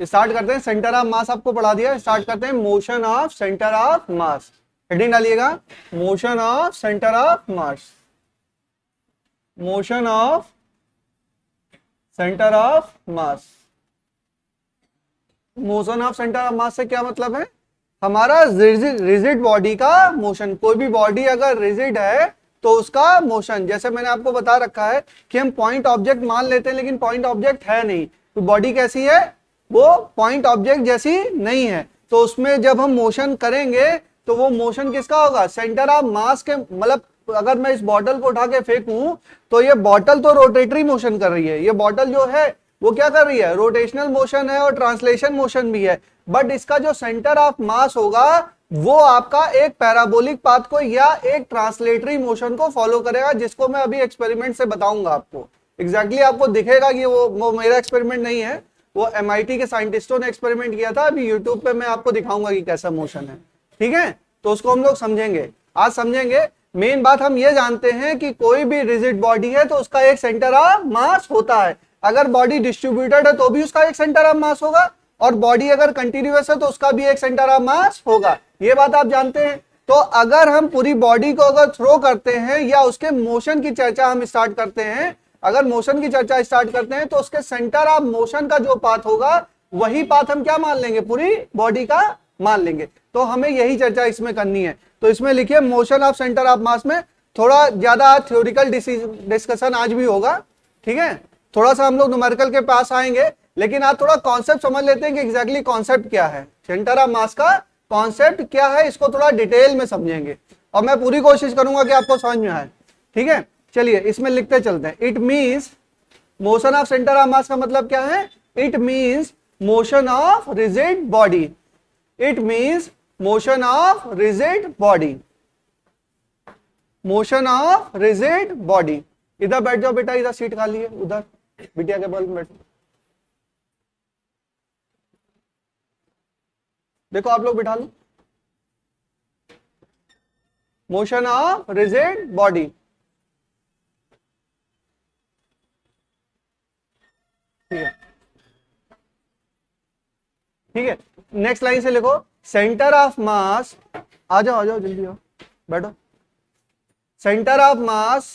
Start करते हैं, centre of मास आपको पढ़ा दिया, स्टार्ट करते हैं motion of centre of mass. Heading डालिएगा, motion of centre of mass, motion of centre of mass. Motion of centre of mass से क्या मतलब है, हमारा रिजिड बॉडी का मोशन। कोई भी बॉडी अगर रिजिड है तो उसका मोशन, जैसे मैंने आपको बता रखा है कि हम पॉइंट ऑब्जेक्ट मान लेते हैं, लेकिन पॉइंट ऑब्जेक्ट है नहीं, तो बॉडी कैसी है, वो पॉइंट ऑब्जेक्ट जैसी नहीं है। तो उसमें जब हम मोशन करेंगे तो वो मोशन किसका होगा, सेंटर ऑफ मास के। मतलब अगर मैं इस बॉटल को उठा के फेंकूं तो ये बॉटल तो रोटेटरी मोशन कर रही है, ये बॉटल जो है वो क्या कर रही है, रोटेशनल मोशन है और ट्रांसलेशन मोशन भी है, बट इसका जो सेंटर ऑफ मास होगा वो आपका एक पैराबोलिक पाथ को या एक ट्रांसलेटरी मोशन को फॉलो करेगा, जिसको मैं अभी एक्सपेरिमेंट से बताऊंगा आपको। एग्जैक्टली आपको दिखेगा कि वो मेरा एक्सपेरिमेंट नहीं है, वो MIT के साइंटिस्टों ने एक्सपेरिमेंट किया था। अभी यूट्यूब पे मैं आपको दिखाऊंगा कि कैसा मोशन है, ठीक है। तो उसको हम लोग समझेंगे, आज समझेंगे। मेन बात हम ये जानते हैं कि कोई भी रिजिड बॉडी है तो उसका एक सेंटर ऑफ मास होता है। अगर बॉडी डिस्ट्रीब्यूटेड है तो भी उसका एक सेंटर ऑफ मास होगा, और बॉडी अगर कंटिन्यूअस है तो उसका भी एक सेंटर ऑफ मास होगा। ये बात आप जानते हैं। तो अगर हम पूरी बॉडी को अगर थ्रो करते हैं या उसके मोशन की चर्चा हम स्टार्ट करते हैं, अगर मोशन की चर्चा स्टार्ट करते हैं तो उसके सेंटर ऑफ मोशन का जो पाथ होगा वही पाथ हम क्या मान लेंगे, पूरी बॉडी का मान लेंगे। तो हमें यही चर्चा इसमें करनी है। तो इसमें लिखिए motion of centre of mass में थोड़ा ज्यादा थ्योरिकल डिस्कशन आज भी होगा, ठीक है। थोड़ा सा हम लोग न्यूमेरिकल के पास आएंगे, लेकिन आज थोड़ा कॉन्सेप्ट समझ लेते हैं कि एग्जैक्टली कॉन्सेप्ट क्या है, सेंटर ऑफ मास का कॉन्सेप्ट क्या है, इसको थोड़ा डिटेल में समझेंगे और मैं पूरी कोशिश करूंगा कि आपको समझ में आए, ठीक है। चलिए इसमें लिखते चलते हैं। It means motion of centre of mass का मतलब क्या है, it means motion of rigid body, it means motion of rigid body, motion of rigid body. इधर बैठ जाओ बेटा, इधर सीट खाली है, उधर बिटिया के बगल में बैठो। देखो आप लोग बिठा लो। मोशन ऑफ रिजिड बॉडी, ठीक है, ठीक है। नेक्स्ट लाइन से लिखो, सेंटर ऑफ मास, आ जाओ जल्दी आओ, बैठो। Centre of mass,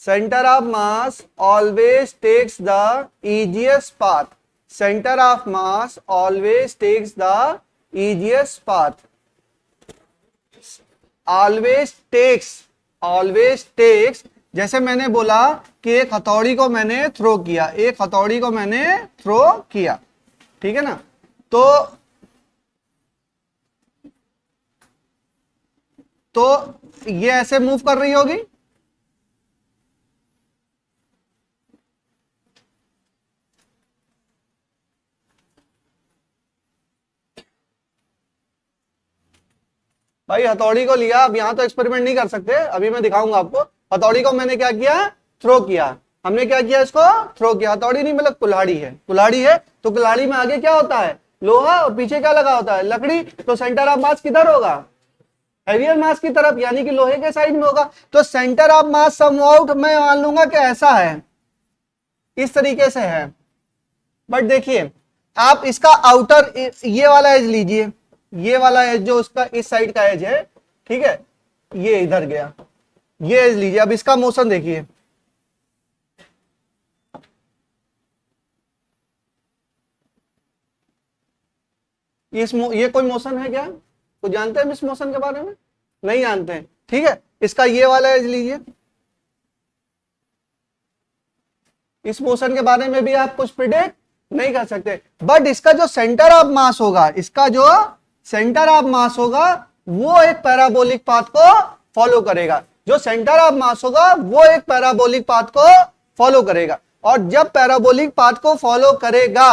centre of mass always takes the easiest path, center of mass always takes the easiest path, always takes। जैसे मैंने बोला कि एक हथौड़ी को मैंने थ्रो किया, एक हथौड़ी को मैंने थ्रो किया, ठीक है ना। तो ये ऐसे मूव कर रही होगी, भाई हथौड़ी को लिया, अब यहां तो एक्सपेरिमेंट नहीं कर सकते, अभी मैं दिखाऊंगा आपको। हथौड़ी को मैंने क्या किया, थ्रो किया, हमने क्या किया, इसको थ्रो किया। हथौड़ी नहीं मतलब कुल्हाड़ी है, कुल्हाड़ी है तो कुल्हाड़ी में आगे क्या होता है, लोहा, और पीछे क्या लगा होता है, लकड़ी। तो सेंटर ऑफ मास किधर होगा, हेवियर मास की तरफ, यानी कि लोहे के साइड में होगा। तो सेंटर ऑफ मास समहाउ मैं मान लूंगा कि ऐसा है, इस तरीके से है। बट देखिए आप इसका आउटर ये वाला एज लीजिए, ये वाला एज जो उसका इस साइड का एज है, ठीक है, ये इधर गया, ये एज लीजिए। अब इसका मोशन देखिए, ये कोई मोशन है क्या, तो जानते हैं इस मोशन के बारे में, नहीं जानते हैं, ठीक है। इसका ये वाला एज लीजिए, इस मोशन के बारे में भी आप कुछ प्रिडिक्ट नहीं कर सकते, बट इसका जो सेंटर ऑफ मास होगा, इसका जो सेंटर ऑफ मास होगा वो एक पैराबोलिक पाथ को फॉलो करेगा। जो सेंटर ऑफ मास होगा वो एक पैराबोलिक पाथ को फॉलो करेगा, और जब पैराबोलिक पाथ को फॉलो करेगा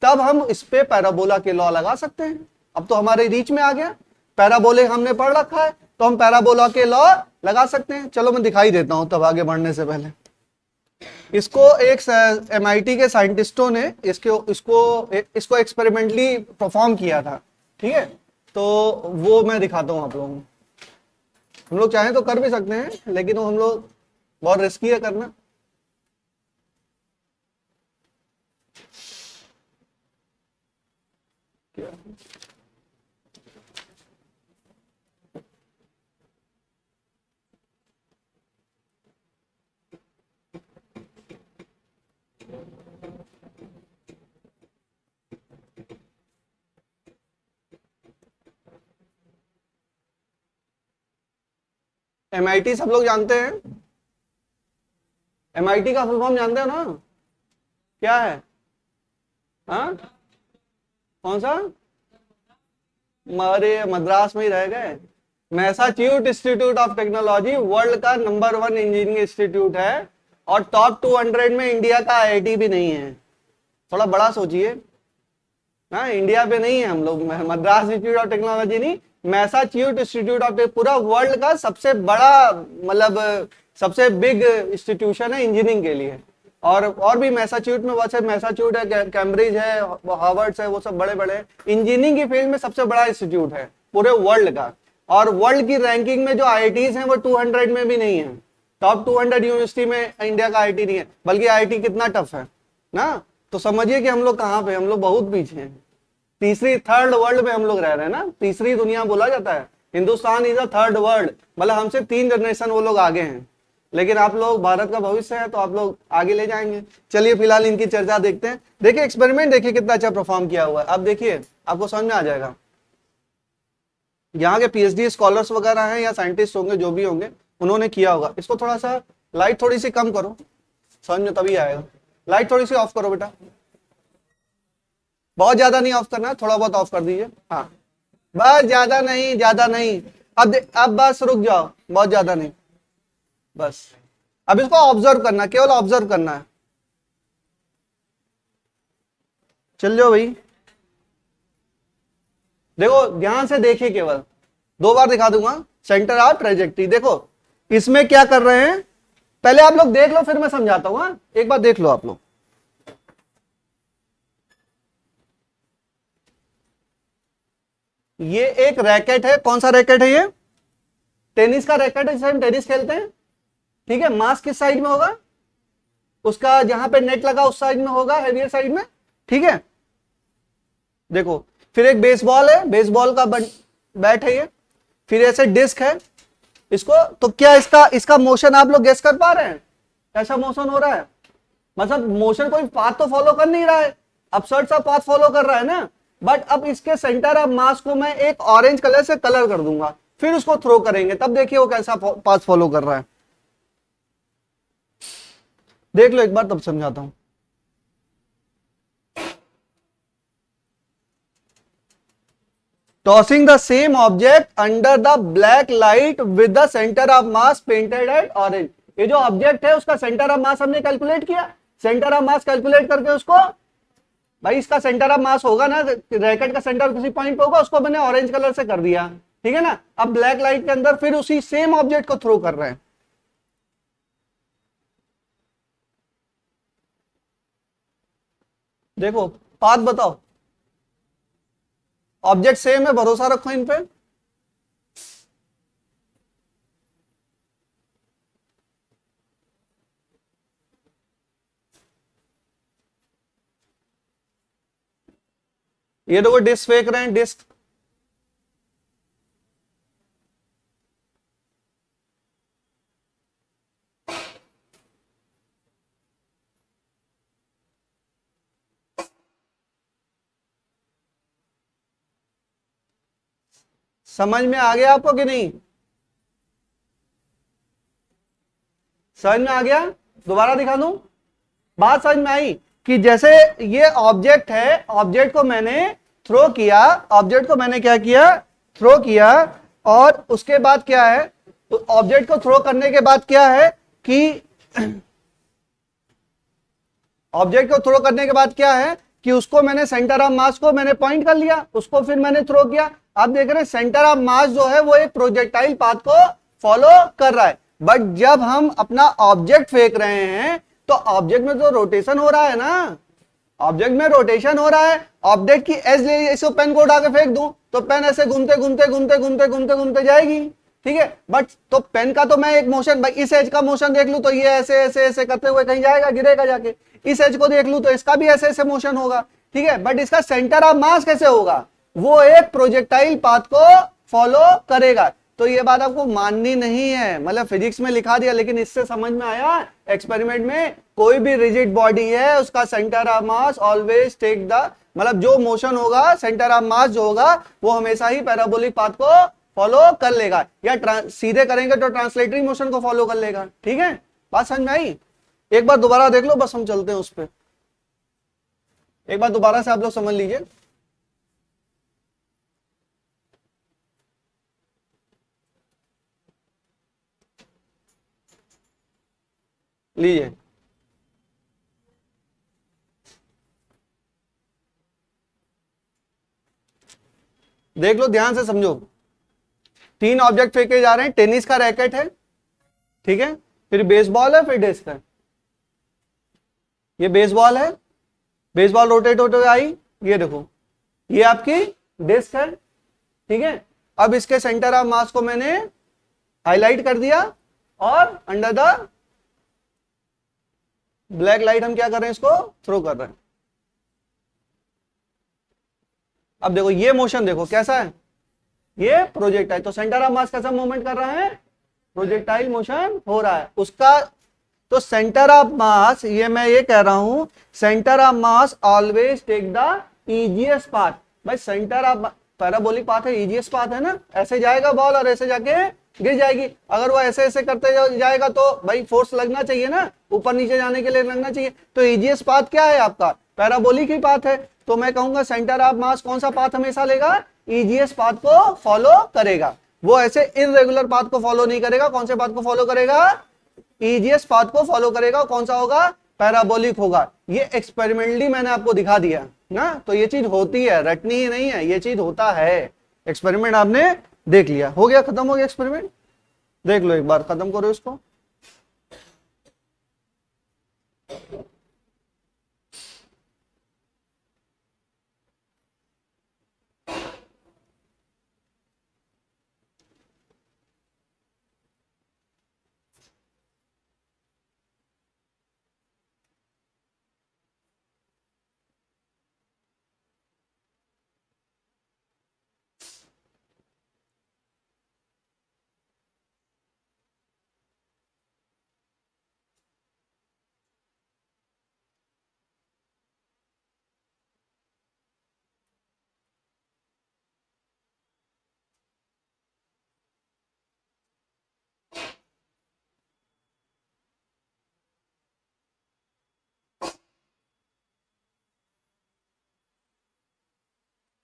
तब हम इस पे पैराबोला के लॉ लगा सकते हैं। अब तो हमारे रीच में आ गया, पैराबोलिक हमने पढ़ रखा है, तो हम पैराबोला के लॉ लगा सकते हैं। चलो मैं दिखाई देता हूं तब आगे बढ़ने से पहले। इसको एक MIT के साइंटिस्टों ने इसको एक्सपेरिमेंटली परफॉर्म किया था, ठीक है। तो वो मैं दिखाता हूं आप लोगों को। हम लोग चाहें तो कर भी सकते हैं, लेकिन वो हम लोग बहुत रिस्की है करना। MIT सब लोग जानते हैं, MIT का फुल फॉर्म जानते हो ना, क्या है? हाँ, कौन सा? अरे मद्रास में ही रह गए। मैसाच्यूट इंस्टीट्यूट ऑफ टेक्नोलॉजी वर्ल्ड का नंबर 1 इंजीनियरिंग इंस्टीट्यूट है, और टॉप 200 में इंडिया का IIT भी नहीं है। थोड़ा बड़ा सोचिए। हाँ, इंडिया पे नहीं है हम लोग, मद्रास इंस्टीट्यूट ऑफ टेक्नोलॉजी नहीं, मैसाच्यूट इंस्टीट्यूट ऑफ, पूरा वर्ल्ड का सबसे बड़ा, मतलब सबसे बिग इंस्टीट्यूशन है इंजीनियरिंग के लिए। और भी मैसाच्यूट में बहुत से, मैसाच्यूट है, कैम्ब्रिज है, हार्वर्ड है, वो सब बड़े बड़े इंजीनियरिंग की फील्ड में सबसे बड़ा इंस्टीट्यूट है पूरे वर्ल्ड का। और वर्ल्ड की रैंकिंग में जो IITs हैं वो 200 में भी नहीं है। टॉप 200 यूनिवर्सिटी में इंडिया का IIT नहीं है, बल्कि IIT कितना टफ है ना। तो समझिए कि हम लोग कहाँ पे, हम लोग बहुत पीछे हैं। तीसरी, थर्ड वर्ल्ड में हम लोग रह रहे हैं ना, तीसरी दुनिया बोला जाता है। Hindustan is a third world, मतलब हमसे 3 जनरेशन वो लोग आगे हैं। लेकिन आप लोग भारत का भविष्य है, तो आप लोग आगे ले जाएंगे। चलिए फिलहाल इनकी चर्चा देखते हैं। देखिए एक्सपेरिमेंट, देखिए कितना अच्छा परफॉर्म किया हुआ है। अब देखिए आपको समझ में आ जाएगा। यहाँ के PhD स्कॉलर्स वगैरह हैं या साइंटिस्ट होंगे, जो भी होंगे, उन्होंने किया होगा। इसको थोड़ा सा लाइट थोड़ी सी कम करो, समझ में तभी आएगा। लाइट थोड़ी सी ऑफ करो बेटा, बहुत ज्यादा नहीं ऑफ करना, थोड़ा बहुत ऑफ कर दीजिए। हाँ बस, ज्यादा नहीं, ज्यादा नहीं। अब बस रुक जाओ, बहुत ज्यादा नहीं, बस। अब इसको ऑब्जर्व करना, केवल ऑब्जर्व करना है। चल जाओ भाई, देखो ध्यान से देखिए, केवल 2 बार दिखा दूंगा। सेंटर ऑफ ट्रेजेक्टरी, देखो इसमें क्या कर रहे हैं, पहले आप लोग देख लो, फिर मैं समझाता हूं। हाँ, एक बार देख लो आप लोग। ये एक रैकेट है, कौन सा रैकेट है ये? टेनिस का रैकेट है, जिसे हम टेनिस खेलते हैं। ठीक है, मास किस साइड में होगा? उसका जहां पे नेट लगा उस साइड में होगा, हेवियर साइड में। ठीक है, देखो फिर एक बेसबॉल है, बेसबॉल का बैट है ये। फिर ऐसे डिस्क है इसको, तो क्या इसका मोशन आप लोग गेस कर पा रहे हैं? कैसा मोशन हो रहा है? मतलब मोशन कोई पाथ तो फॉलो कर नहीं रहा है, अपसर्ड सा पाथ फॉलो कर रहा है ना। बट अब इसके सेंटर ऑफ मास को मैं एक ऑरेंज कलर से कलर कर दूंगा, फिर उसको थ्रो करेंगे, तब देखिए वो कैसा पाथ फॉलो कर रहा है। देख लो एक बार, तब समझाता हूं। Tossing the same object under the black light with the centre of mass painted at orange. ये जो ऑब्जेक्ट है उसका सेंटर ऑफ मास हमने कैलकुलेट किया। सेंटर ऑफ मास कैलकुलेट करके उसको, भाई इसका सेंटर ऑफ मास होगा ना, रैकेट का सेंटर किसी पॉइंट पे होगा, उसको मैंने ऑरेंज कलर से कर दिया। ठीक है ना। अब ब्लैक लाइट के अंदर फिर उसी सेम ऑब्जेक्ट को थ्रो कर रहे हैं। देखो पाथ बताओ, ऑब्जेक्ट सेम है, भरोसा रखो इन पे। ये देखो डिस्क फेंक रहे हैं, डिस्क। समझ में आ गया आपको कि नहीं? समझ में आ गया? दोबारा दिखा दूं, बात समझ में आई? कि जैसे ये ऑब्जेक्ट है, ऑब्जेक्ट को मैंने थ्रो किया, ऑब्जेक्ट को मैंने क्या किया, थ्रो किया। और उसके बाद क्या है, तो ऑब्जेक्ट को थ्रो करने के बाद क्या है कि ऑब्जेक्ट को थ्रो करने के बाद क्या है कि उसको मैंने सेंटर ऑफ मास को मैंने पॉइंट कर लिया, उसको फिर मैंने थ्रो किया। आप देख रहे हैं सेंटर ऑफ मास जो है वो एक प्रोजेक्टाइल पाथ को फॉलो कर रहा है। बट जब हम अपना ऑब्जेक्ट फेंक रहे हैं तो ऑब्जेक्ट में तो रोटेशन हो रहा है ना, ऑब्जेक्ट में रोटेशन हो रहा है। ऑब्जेक्ट की एज ले, इसको पेन को उठा के फेंक दूं तो पेन ऐसे घूमते घूमते घूमते घूमते घूमते घूमते जाएगी। ठीक है, बट तो पेन का तो मैं एक मोशन, भाई इस एज का मोशन देख लूं तो ये ऐसे ऐसे ऐसे करते हुए कहीं जाएगा, गिरेगा जाके। इस एज को देख लूं तो इसका भी ऐसे ऐसे मोशन होगा। ठीक है, बट इसका सेंटर ऑफ मास कैसे होगा? वो एक प्रोजेक्टाइल पाथ को फॉलो करेगा। तो ये बात आपको माननी नहीं है, मतलब फिजिक्स में लिखा दिया, लेकिन इससे समझ में आया एक्सपेरिमेंट में कोई भी रिजिड बॉडी है उसका centre of mass always take the, मतलब जो मोशन होगा सेंटर ऑफ मास जो होगा वो हमेशा ही पैराबोलिक पाथ को फॉलो कर लेगा, या सीधे करेंगे तो ट्रांसलेटरी मोशन को फॉलो कर लेगा। ठीक है, बात समझ में आई? एक बार दोबारा देख लो, बस हम चलते हैं उस पर, एक बार दोबारा से आप लोग समझ लीजिए। लीजिए, देख लो, ध्यान से समझो। तीन ऑब्जेक्ट फेंके जा रहे हैं, टेनिस का रैकेट है, ठीक है, फिर बेसबॉल है, फिर डिस्क है। ये बेसबॉल है, बेसबॉल रोटेट होते आई, ये देखो, ये आपकी डिस्क है, ठीक है। अब इसके सेंटर ऑफ मास को मैंने हाईलाइट कर दिया और अंडर द ब्लैक लाइट हम क्या कर रहे हैं, इसको थ्रो कर रहे हैं। अब देखो ये मोशन देखो कैसा है, ये प्रोजेक्टाइल, तो सेंटर ऑफ मास कैसा मूवमेंट कर रहा है, प्रोजेक्टाइल मोशन हो रहा है उसका। तो सेंटर ऑफ मास, ये मैं ये कह रहा हूं, centre of mass always take the easiest path. भाई सेंटर ऑफ पैराबोलिक पाथ है, इजीएस्ट पाथ है ना, ऐसे जाएगा बॉल और ऐसे जाके गिर जाएगी। अगर वो ऐसे ऐसे करते जाएगा तो भाई फोर्स लगना चाहिए ना, ऊपर नीचे जाने के लिए लगना चाहिए। तो इजीएस्ट पाथ क्या है आपका, पैराबोलिक ही पाथ है। तो मैं कहूंगा सेंटर ऑफ मास कौन सा पाथ हमेशा लेगा, इजीएस्ट पाथ को फॉलो करेगा। वो ऐसे इररेगुलर पाथ को फॉलो नहीं करेगा। कौन से पाथ को फॉलो करेगा, इजीएस्ट पाथ को फॉलो करेगा। कौन सा होगा, पैराबोलिक होगा। ये एक्सपेरिमेंटली मैंने आपको दिखा दिया ना, तो ये चीज होती है, रटनी ही नहीं है, ये चीज होता है। एक्सपेरिमेंट आपने देख लिया, हो गया, खत्म हो गया एक्सपेरिमेंट। देख लो एक बार, खत्म करो इसको।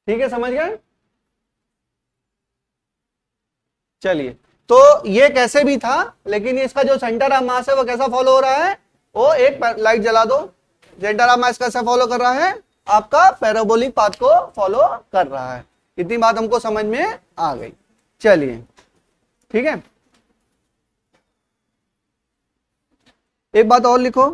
ठीक है, समझ गए? चलिए, तो ये कैसे भी था, लेकिन इसका जो सेंटर ऑफ मास है वो कैसा फॉलो हो रहा है, वो एक लाइट जला दो, सेंटर ऑफ मास कैसा फॉलो कर रहा है, आपका पैराबोलिक पाथ को फॉलो कर रहा है। इतनी बात हमको समझ में आ गई। चलिए, ठीक है, एक बात और लिखो,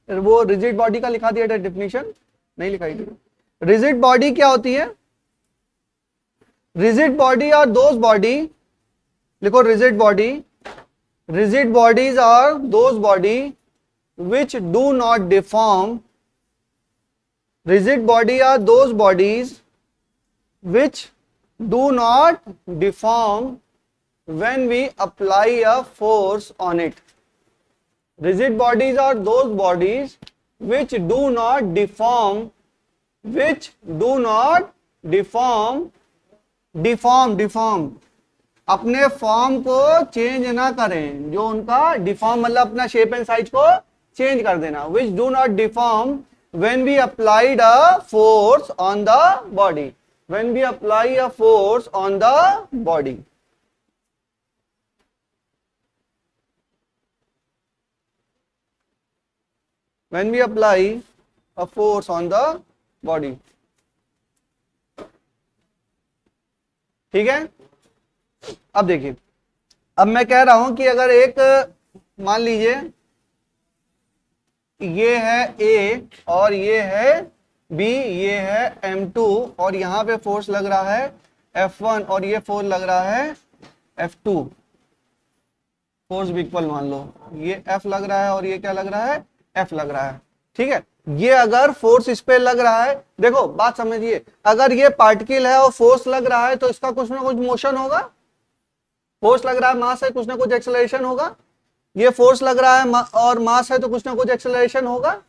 वो रिजिड बॉडी का लिखा दिया था डेफिनेशन, नहीं लिखाई थी। रिजिड बॉडी क्या होती है, rigid body are those body, लिखो rigid body, rigid bodies are those body which do not deform, rigid body are those bodies which do not deform when we apply a force on it. Rigid bodies are those bodies which do not deform, which do not deform, deform अपने form को change ना करें, जो उनका deform मतलब अपना shape and size को change कर देना, which do not deform when we applied a force on the body, when we apply a force on the body. When we apply a force on the body, ठीक है। अब देखिए, अब मैं कह रहा हूं कि अगर एक, मान लीजिए ये है A और ये है B, ये है M2 और यहां पे फोर्स लग रहा है F1 और ये फोर्स लग रहा है F2, फोर्स इक्वल मान लो, ये F लग रहा है और ये क्या लग रहा है, F लग रहा है, ठीक है। ये अगर फोर्स इस पे लग रहा है, देखो बात समझिए, अगर ये पार्टिकल है और फोर्स लग रहा है तो इसका कुछ ना कुछ मोशन होगा। फोर्स लग रहा है, मास है, कुछ ना कुछ एक्सेलरेशन होगा। ये फोर्स लग रहा है और मास है तो कुछ ना कुछ एक्सेलरेशन होगा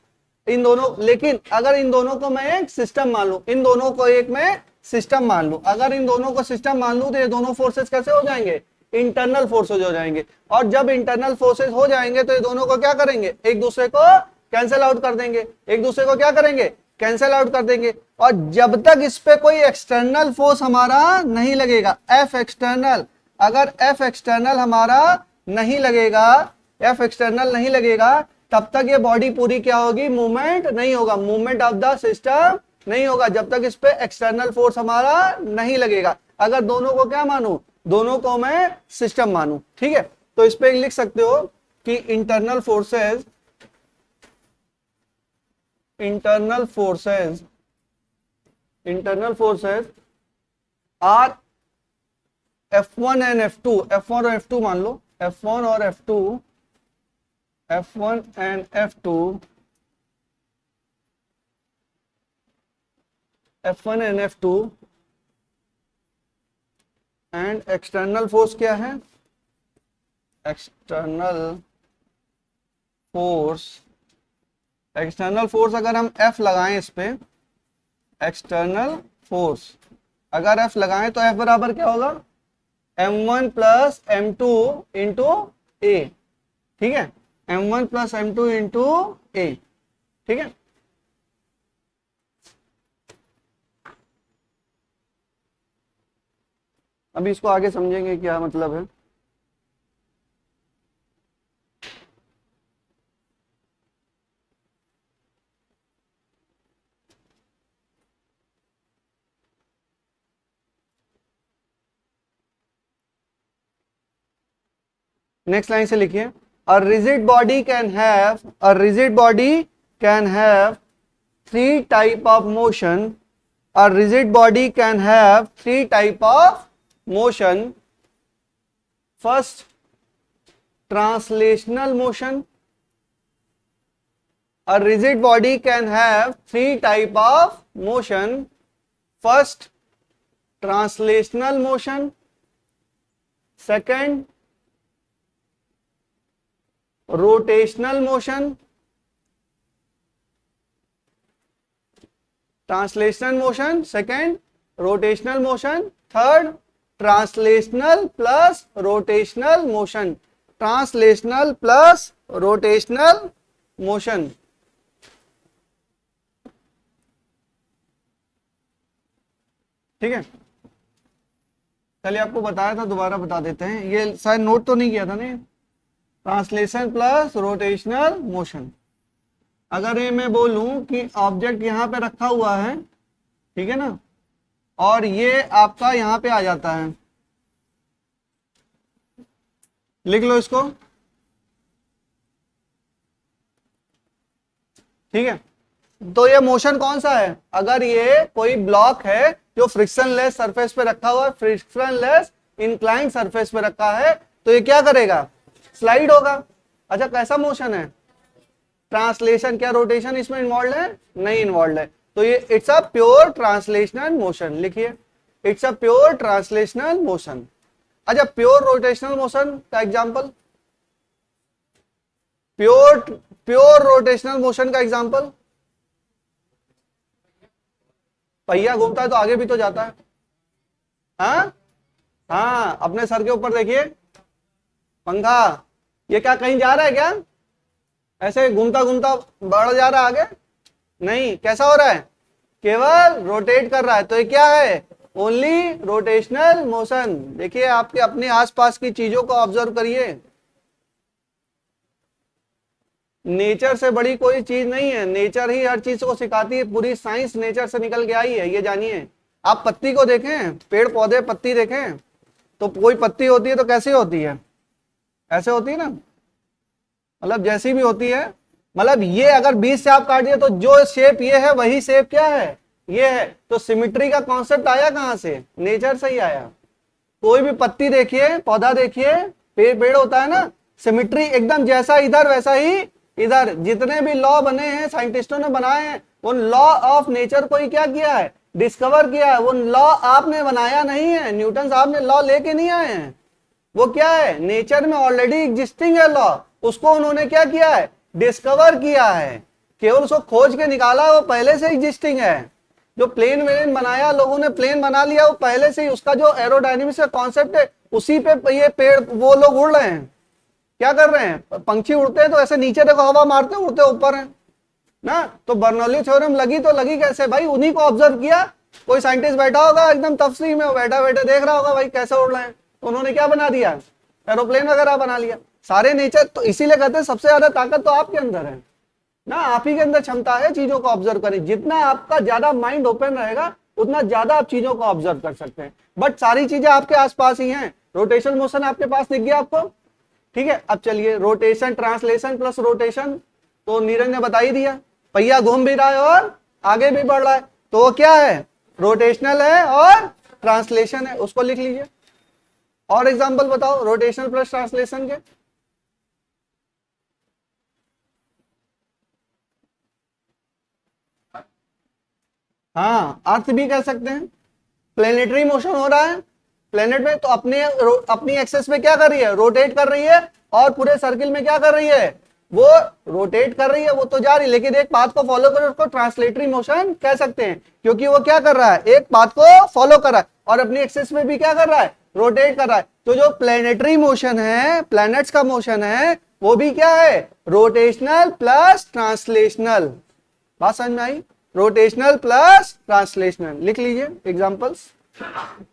इन दोनों। लेकिन अगर इन दोनों को मैं एक सिस्टम मान लूं, इन दोनों को एक मैं सिस्टम मान लूं, अगर इन दोनों को सिस्टम मान लूं तो ये दोनों फोर्सेस कैसे हो जाएंगे? इंटरनल फोर्सेज हो जाएंगे। और जब इंटरनल फोर्सेज हो जाएंगे तो ये दोनों को क्या करेंगे? एक दूसरे को कैंसिल आउट कर देंगे। एक दूसरे को क्या करेंगे? कैंसिल आउट कर देंगे। और जब तक इस पे कोई एक्सटर्नल फोर्स हमारा नहीं लगेगा, एफ एक्सटर्नल, अगर एफ एक्सटर्नल हमारा नहीं लगेगा, एफ एक्सटर्नल नहीं लगेगा, तब तक ये बॉडी पूरी क्या होगी? मूवमेंट नहीं होगा, मूवमेंट ऑफ द सिस्टम नहीं होगा, जब तक इस पे एक्सटर्नल फोर्स हमारा नहीं लगेगा। अगर दोनों को क्या मानूं? दोनों को मैं सिस्टम मानूं, ठीक है। तो इस पे लिख सकते हो कि internal forces are F1 and F2, F1 और F2 मान लो, F1 और F2, F1 and F2, F1 and F2 and external force क्या है? एक्सटर्नल फोर्स अगर हम F लगाएं इस पे, एक्सटर्नल फोर्स अगर F लगाएं तो F बराबर क्या होगा? M1 प्लस M2 इंटू ए, ठीक है, M1 प्लस M2 इंटू ए, ठीक है। अभी इसको आगे समझेंगे क्या मतलब है। नेक्स्ट लाइन से लिखिए, a rigid body can have three type of motion. A rigid body can have three type of motion. First, translational motion. A rigid body can have three type of motion. First, translational motion. Second, rotational motion. Translational motion, second rotational motion, third translational plus rotational motion. Translational plus rotational motion. ठीक है, चलिए आपको बताया था, दोबारा बता देते हैं, ये शायद नोट तो नहीं किया था ना। ट्रांसलेशन प्लस रोटेशनल मोशन, अगर ये मैं बोलूं कि ऑब्जेक्ट यहां पे रखा हुआ है, ठीक है ना, और ये आपका यहां पे आ जाता है, लिख लो इसको, ठीक है। तो ये मोशन कौन सा है? अगर ये कोई ब्लॉक है जो फ्रिक्शनलेस सरफेस पे रखा हुआ है, फ्रिक्शनलेस इंक्लाइन सरफेस पे रखा है, तो ये क्या करेगा? स्लाइड होगा। अच्छा, कैसा मोशन है? ट्रांसलेशन। क्या रोटेशन इसमें इन्वॉल्व है? नहीं इन्वॉल्व है, तो ये it's a pure translational motion. लिखिए, it's a pure translational motion. अच्छा, प्योर रोटेशनल मोशन का एग्जांपल, प्योर रोटेशनल मोशन का एग्जांपल, पहिया घूमता है तो आगे भी तो जाता है। हाँ, अपने सर के ऊपर देखिए पंखा, ये क्या कहीं जा रहा है क्या? ऐसे घूमता घूमता बढ़ जा रहा है आगे? नहीं, कैसा हो रहा है? केवल रोटेट कर रहा है। तो ये क्या है? Only rotational motion. देखिए, आपके अपने आसपास की चीजों को ऑब्जर्व करिए, नेचर से बड़ी कोई चीज नहीं है, नेचर ही हर चीज को सिखाती है, पूरी साइंस नेचर से निकल के आई है, ये जानिए। आप पत्ती को देखें, पेड़ पौधे पत्ती देखें, तो कोई पत्ती होती है तो कैसी होती है? ऐसे होती है ना, मतलब जैसी भी होती है, मतलब ये अगर बीच से आप काट दिए तो जो शेप ये है वही शेप क्या है? ये है। तो सिमेट्री का कॉन्सेप्ट आया कहां से? नेचर से ही आया। कोई भी पत्ती देखिए, पौधा देखिए, पेड़ होता है ना, सिमेट्री एकदम जैसा इधर वैसा ही इधर जितने भी लॉ बने हैं साइंटिस्टों ने बनाए हैं, उन लॉ ऑफ नेचर को ही क्या किया है, डिस्कवर किया है। वो लॉ आपने बनाया नहीं है, न्यूटन साहब ने लॉ लेके नहीं आए हैं, वो क्या है, नेचर में ऑलरेडी एग्जिस्टिंग है लॉ, उसको उन्होंने क्या किया है, डिस्कवर किया है, केवल उसको खोज के निकाला, वो पहले से एग्जिस्टिंग है। जो प्लेन वेन बनाया, लोगों ने प्लेन बना लिया, वो पहले से ही उसका जो एरोडायनेमिक्स का कॉन्सेप्ट है, उसी पे ये पेड़ वो लोग उड़ रहे हैं। क्या कर रहे हैं, पंछी उड़ते हैं तो ऐसे नीचे देखो, हवा मारते उड़ते ऊपर हैं ना। तो बर्नौली थ्योरम लगी तो लगी कैसे भाई, उन्हीं को ऑब्जर्व किया। कोई साइंटिस्ट बैठा होगा एकदम तफसील में, बैठा बैठा देख रहा होगा भाई कैसे उड़ रहे हैं, तो उन्होंने क्या बना दिया, एरोप्लेन वगैरह बना लिया। सारे नेचर तो इसीलिए कहते हैं सबसे ज्यादा ताकत तो आपके अंदर है ना, आप ही के अंदर क्षमता है चीजों को ऑब्जर्व करें। जितना आपका ज्यादा माइंड ओपन रहेगा, उतना ज्यादा आप चीजों को ऑब्जर्व कर सकते हैं। बट सारी चीजें आपके आसपास ही हैं। रोटेशन मोशन आपके पास दिख गया आपको, ठीक है। अब चलिए रोटेशन, ट्रांसलेशन प्लस रोटेशन, तो नीरज ने बता ही दिया, पहिया घूम भी रहा है और आगे भी बढ़ रहा है, तो वो क्या है, रोटेशनल है और ट्रांसलेशन है, उसको लिख लीजिए। और एग्जांपल बताओ रोटेशन प्लस ट्रांसलेशन के। हाँ, अर्थ भी कह सकते हैं। प्लेनेटरी मोशन हो रहा है प्लेनेट में, तो अपनी एक्सेस में क्या कर रही है, रोटेट कर रही है, और पूरे सर्किल में क्या कर रही है, वो रोटेट कर रही है, वो तो जा रही है, लेकिन एक पाथ को फॉलो कर, उसको ट्रांसलेटरी मोशन कह सकते हैं, क्योंकि वो क्या कर रहा है, एक पाथ को फॉलो कर रहा है और अपनी एक्सेस में भी क्या कर रहा है, रोटेट कर रहा है। तो जो प्लेनेटरी मोशन है, प्लैनेट्स का मोशन है, वो भी क्या है, रोटेशनल प्लस ट्रांसलेशनल। बात समझ में आई, रोटेशनल प्लस ट्रांसलेशनल। लिख लीजिए एग्जांपल्स।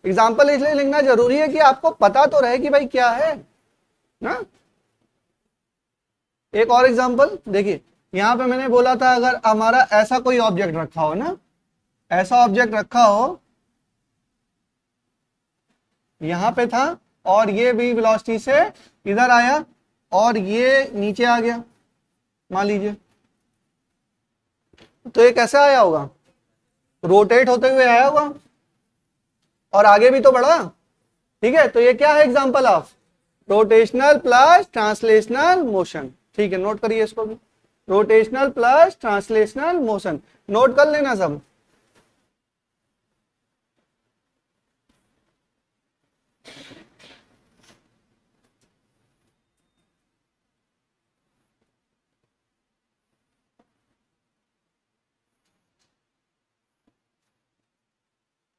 एग्जाम्पल इसलिए लिखना जरूरी है कि आपको पता तो रहे कि भाई क्या है ना। एक और एग्जाम्पल देखिए, यहां पे मैंने बोला था अगर हमारा ऐसा कोई ऑब्जेक्ट रखा हो ना, ऐसा ऑब्जेक्ट रखा हो, यहां पे था और ये भी वेलोसिटी से इधर आया और ये नीचे आ गया, मान लीजिए, तो ये कैसे आया होगा, रोटेट होते हुए आया होगा और आगे भी तो बढ़ा, ठीक है। तो ये क्या है, example of rotational plus translational motion. ठीक है, नोट करिए इसको भी, rotational plus translational motion, note कर लेना सब।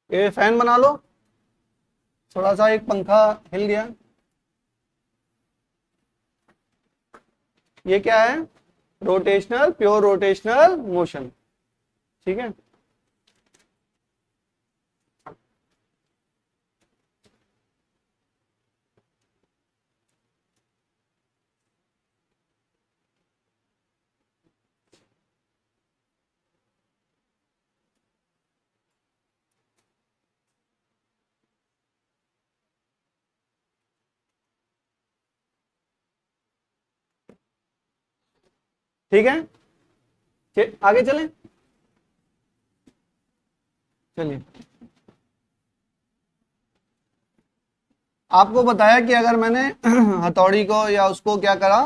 ये फैन बना लो, थोड़ा सा एक पंखा हिल गया, ये क्या है, रोटेशनल, प्योर रोटेशनल मोशन, ठीक है। ठीक है, आगे चलें, चलिए। आपको बताया कि अगर मैंने हथौड़ी को या उसको क्या करा,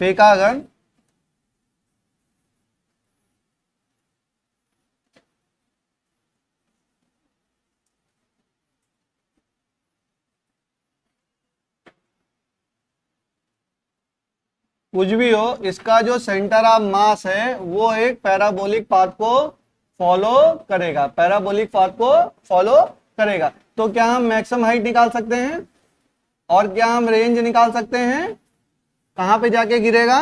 फेंका अगर, कुछ भी हो, इसका जो सेंटर ऑफ मास है वो एक पैराबोलिक पाथ को फॉलो करेगा, पैराबोलिक पाथ को फॉलो करेगा। तो क्या हम मैक्सिमम हाइट निकाल सकते हैं और क्या हम रेंज निकाल सकते हैं, कहां पे जाके गिरेगा,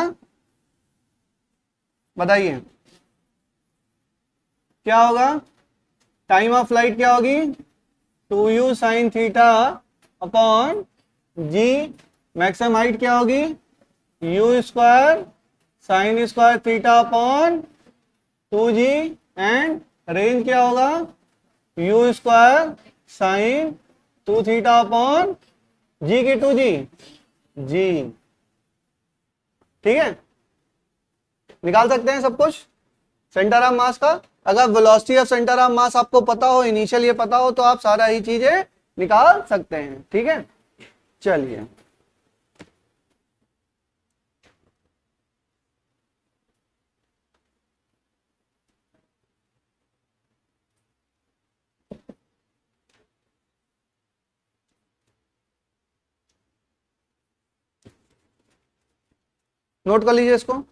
बताइए क्या होगा, टाइम ऑफ फ्लाइट क्या होगी, 2u sine theta upon G, maximum height क्या होगी, U square sine square theta upon 2g, and range क्या होगा, U square sine 2 theta upon G की 2g, जी, ठीक है। निकाल सकते हैं सब कुछ सेंटर ऑफ मास का। अगर वेलोसिटी ऑफ सेंटर ऑफ मास आपको पता हो, इनिशियल ये पता हो, तो आप सारा ही चीजें निकाल सकते हैं, ठीक है। चलिए नोट कर लीजिए इसको।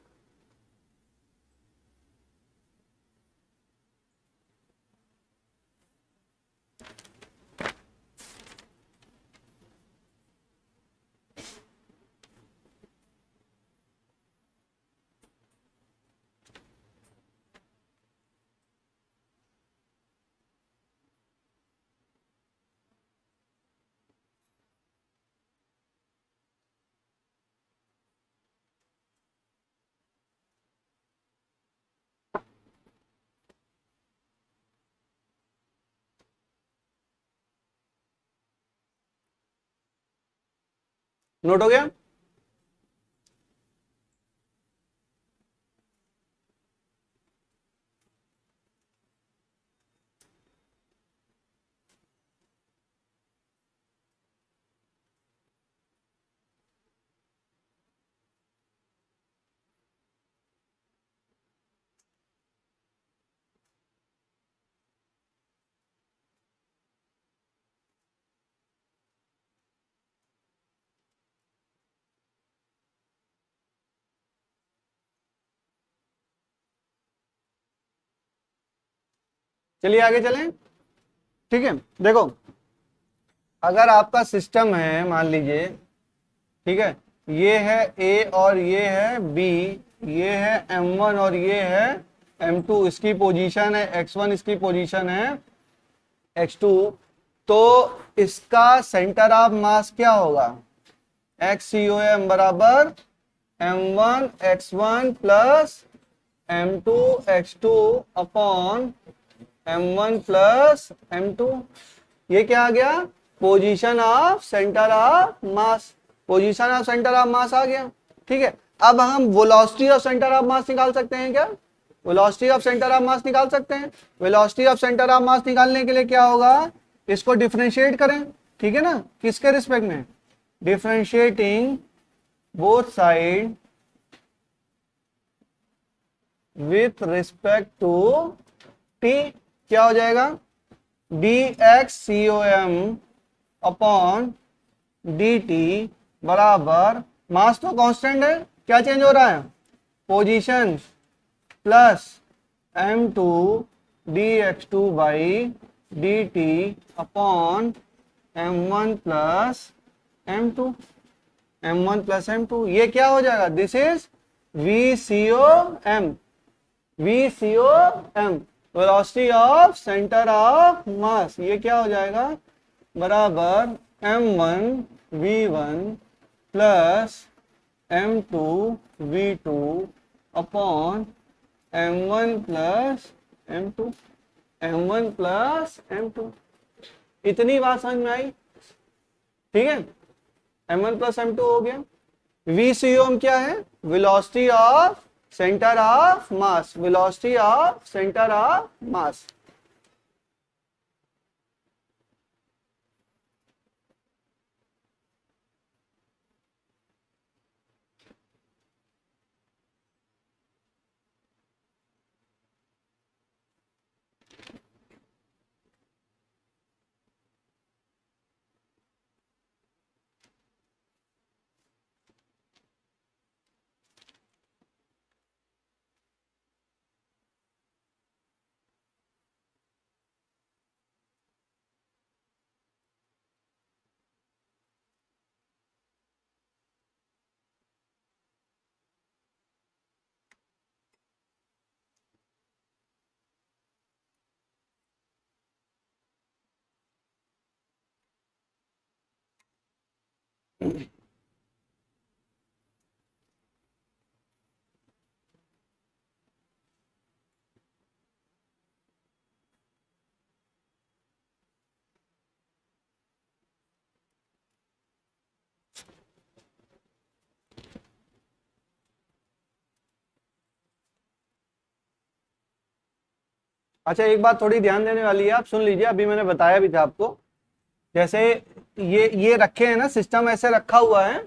नोट हो गया? चलिए आगे चलें। ठीक है, देखो, अगर आपका सिस्टम है, मान लीजिए, ठीक है, ये है ए और ये है बी, ये है M1 और ये है M2, इसकी पोजीशन है X1, इसकी पोजीशन है X2, तो इसका सेंटर ऑफ मास क्या होगा? XCOM बराबर M1 X1 plus M2 X2 upon M1 plus M2। ये क्या आ गया? Position of centre of mass. Position of centre of mass आ गया। ठीक है, अब हम velocity of centre of mass निकाल सकते हैं क्या? Velocity of centre of mass निकाल सकते हैं। Velocity of centre of mass निकालने के लिए क्या होगा? इसको डिफरेंशिएट करें, ठीक है ना, किसके रिस्पेक्ट में? Differentiating both side with respect to T. क्या हो जाएगा? dxcom अपॉन dt बराबर, मास तो कांस्टेंट है, क्या चेंज हो रहा है? Position plus m2 dx2 by dt upon m1 plus m2, m1 plus m2। ये क्या हो जाएगा? This is VCOM, VCOM velocity of centre of mass. ये क्या हो जाएगा? बराबर m1 v1 plus m2 v2 upon m1 plus m2, m1 plus m2। इतनी बात समझ में आई? ठीक है, m1 प्लस m2 हो गया। VCOM क्या है? Velocity of centre of mass, velocity of centre of मास। अच्छा, एक बात थोड़ी ध्यान देने वाली है, आप सुन लीजिए, अभी मैंने बताया भी था आपको। जैसे ये रखे हैं ना, सिस्टम ऐसे रखा हुआ है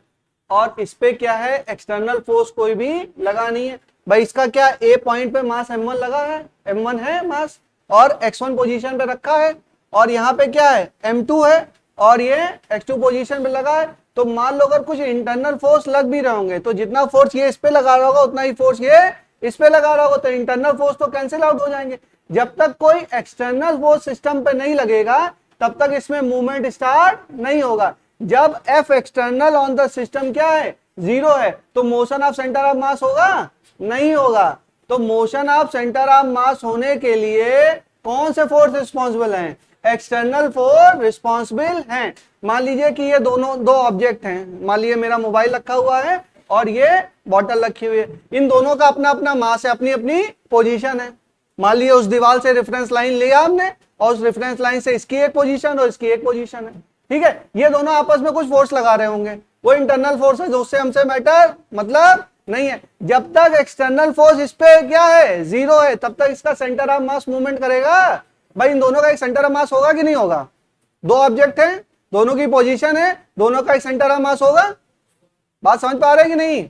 और इस पे क्या है? एक्सटर्नल फोर्स कोई भी लगा नहीं है भाई। इसका क्या? ए पॉइंट पे मास m1 लगा है, m1 है मास, और x1 पोजीशन पे रखा है, और यहाँ पे क्या है? m2 है, और ये x2 पोजीशन पे लगा है। तो मान लो अगर कुछ इंटरनल फोर्स लग भी रहे होंगे तो जितना फोर्स ये इस पे लगा रहा होगा उतना ही फोर्स ये इस पे लगा रहा होगा, तो इंटरनल फोर्स तो कैंसिल आउट हो जाएंगे। जब तक कोई एक्सटर्नल फोर्स सिस्टम पे नहीं लगेगा तब तक इसमें मूवमेंट स्टार्ट नहीं होगा। जब F external on the system क्या है, 0 है, तो मोशन ऑफ सेंटर ऑफ मास होगा, नहीं होगा। तो मोशन ऑफ सेंटर ऑफ मास होने के लिए कौन से फोर्स रिस्पॉन्सिबल हैं, एक्सटर्नल फोर्स रिस्पॉन्सिबल हैं। मान लीजिए कि ये दोनों दो ऑब्जेक्ट हैं, मान लीजिए मेरा मोबाइल रखा हुआ है और ये बॉटल रखी हुई है, इन दोनों का अपना अपना मास है, अपनी अपनी पोजीशन है। मान लीजिए उस दीवार से रेफरेंस लाइन लिया हमने और उस रेफरेंस लाइन से इसकी एक पोजीशन और इसकी एक पोजीशन है, ठीक है। ये दोनों आपस में कुछ फोर्स लगा रहे होंगे, वो इंटरनल फोर्स है जो उससे हमसे मैटर मतलब नहीं है। जब तक एक्सटर्नल फोर्स इस पे क्या है, 0 है, तब तक इसका सेंटर ऑफ मास मूवमेंट करेगा। भाई इन दोनों का एक सेंटर ऑफ मास होगा कि नहीं होगा, दो ऑब्जेक्ट हैं, दोनों की पोजीशन है, दोनों का एक सेंटर ऑफ मास होगा। बात समझ पा रहे हैं कि नहीं,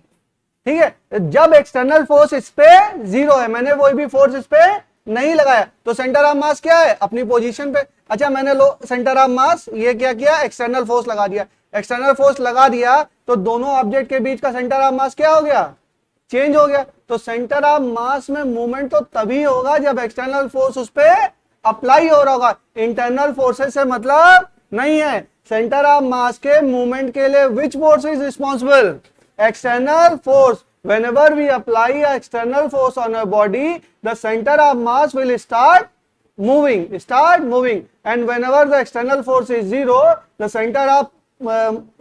ठीक है। जब एक्सटर्नल फोर्स इस पे 0 है, मैंने कोई भी फोर्स इस पे नहीं लगाया, तो सेंटर ऑफ मास क्या है, अपनी पोजीशन पे। अच्छा मैंने लो सेंटर ऑफ मास ये क्या किया, एक्सटर्नल फोर्स लगा दिया, एक्सटर्नल फोर्स लगा दिया तो दोनों ऑब्जेक्ट के बीच का सेंटर ऑफ मास क्या हो गया, चेंज हो गया। तो सेंटर ऑफ मास में मूवमेंट तो तभी होगा जब एक्सटर्नल फोर्स उस पे अप्लाई हो रहा होगा, इंटरनल फोर्सेस से मतलब नहीं है। सेंटर ऑफ मास के मूवमेंट के लिए which force is responsible, external force. whenever we apply a external force on a body, the center of mass will start moving, and whenever the external force is 0, the center of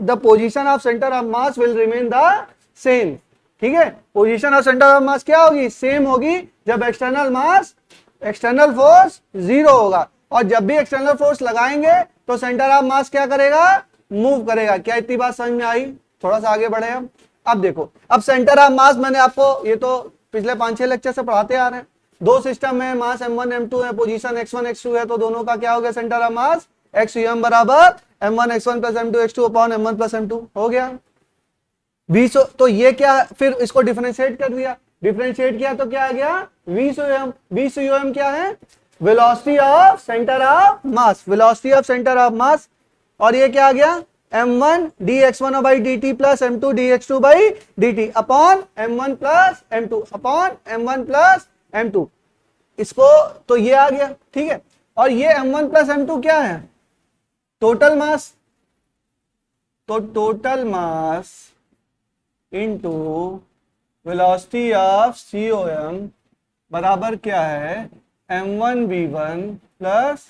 the position of center of mass will remain the same, ठीक है। Position of centre of mass क्या होगी, same होगी जब external force 0 होगा। और जब भी एक्सटर्नल फोर्स लगाएंगे तो सेंटर ऑफ मास क्या करेगा, मूव करेगा। क्या इतनी बात समझ में आई, थोड़ा सा आगे बढ़े हम। अब देखो, अब सेंटर ऑफ मास मैंने आपको ये तो पिछले 5-6 लेक्चर से पढ़ाते आ रहे हैं। दो सिस्टम है, मास m1 m2 है, पोजीशन x1 x2 है, तो दोनों का क्या हो गया, सेंटर ऑफ मास x बराबर m1 x1 plus m2 x2 upon m1 plus m2 हो गया। 20, तो ये क्या, फिर इसको डिफरेंशिएट कर दिया, डिफरेंशिएट किया तो क्या आ गया, 20 um क्या है, velocity of centre of mass, velocity of centre of मास। और ये क्या आ गया, m1 dx1 by dt plus m2 dx2 by dt upon m1 plus m2 upon m1 plus m2। इसको तो ये आ गया, ठीक है। और ये m1 प्लस m2 क्या है, टोटल मास। तो total mass into velocity of COM बराबर क्या है, m1 v1 plus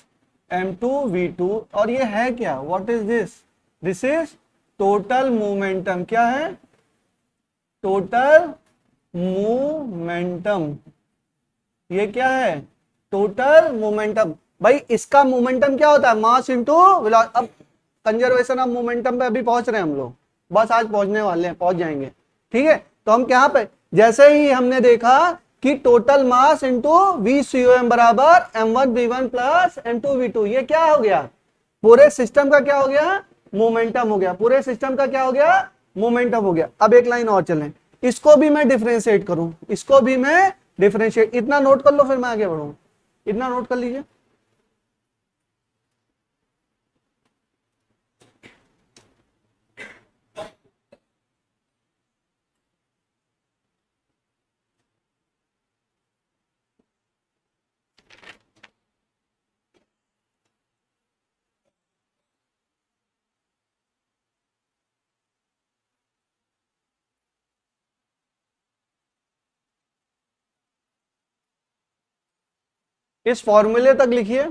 m2 v2। और ये है क्या, what is this, this is total momentum. क्या है, टोटल मोमेंटम। ये क्या है, टोटल मोमेंटम। भाई इसका मोमेंटम क्या होता है, मास इनटू वेलोसिटी। अब कंजर्वेशन ऑफ मोमेंटम पे अभी पहुंच रहे हैं हम लोग, बस आज पहुंचने वाले हैं, पहुंच जाएंगे, ठीक है। तो हम क्या पे, जैसे ही हमने देखा कि टोटल मास इनटू VCOM बराबर m1 v1 plus m2 v2, ये क्या हो गया, पूरे सिस्टम का क्या हो गया, मोमेंटम हो गया। पूरे सिस्टम का क्या हो गया, मोमेंटम हो गया। अब एक लाइन और चलें, इसको भी मैं डिफरेंशिएट करूं, इसको भी मैं डिफरेंशिएट, इतना नोट कर लो फिर मैं आगे बढ़ूं, इतना नोट कर लीजिए। इस फॉर्मूले तक लिखिए,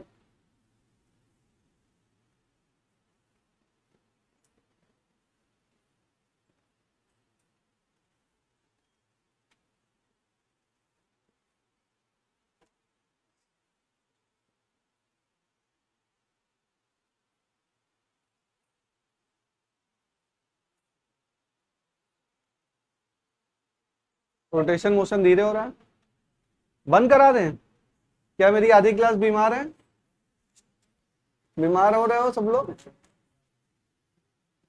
रोटेशन मोशन धीरे हो रहा है, बंद करा दें क्या, मेरी आधी क्लास बीमार है, बीमार हो रहे हो सब लोग,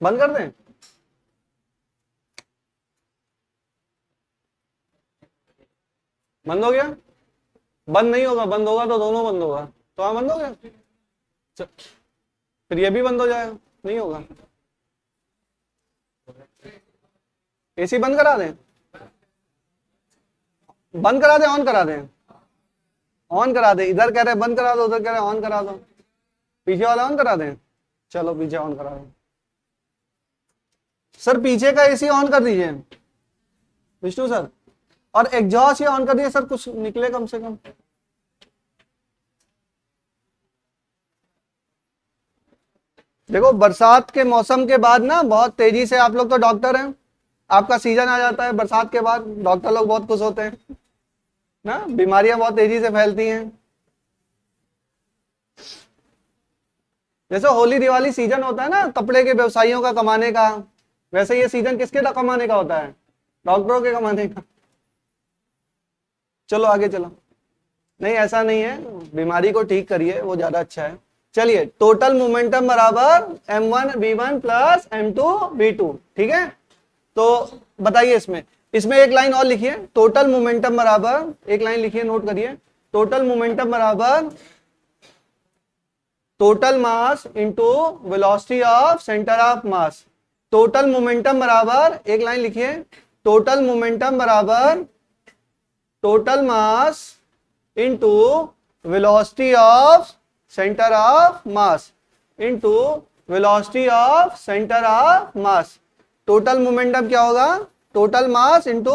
बंद कर दें। बंद हो गया, बंद नहीं होगा, बंद होगा तो दोनों बंद होगा, तो हाँ बंद हो गया, फिर ये भी बंद हो जाएगा, नहीं होगा। एसी बंद करा दें, बंद करा दें, ऑन करा दें, ऑन करा दें। इधर कह रहे हैं बंद करा दो, उधर कह रहे हैं ऑन करा दो। पीछे वाला ऑन करा दें, चलो पीछे ऑन करा दो। सर पीछे का एसी ऑन कर दीजिए विष्णु सर, और एग्जॉस्ट ये ऑन कर दिए सर, कुछ निकले कम से कम। देखो बरसात के मौसम के बाद ना बहुत तेजी से, आप लोग तो डॉक्टर हैं, आपका सीजन आ जाता है बरसात के बाद, डॉक्टर लोग बहुत खुश होते हैं ना, बीमारियां बहुत तेजी से फैलती हैं। जैसे होली दिवाली सीजन होता है ना कपड़े के व्यवसायियों का कमाने का, वैसे ये सीजन किसके कमाने का होता है? डॉक्टरों के कमाने का। चलो आगे चलो। नहीं ऐसा नहीं है, बीमारी को ठीक करिए, वो ज्यादा अच्छा है। चलिए, टोटल मोमेंटम बराबर m1v1 प्लस m2v2, ठीक है। तो बताइए इसमें एक लाइन और लिखिए, टोटल मोमेंटम बराबर, एक लाइन लिखिए, नोट करिए, टोटल मोमेंटम बराबर total mass into velocity of centre of mass. Total momentum बराबर, एक लाइन लिखिए, टोटल मोमेंटम बराबर total mass into velocity of centre of mass into velocity of centre of mass. Total momentum क्या होगा? Total mass into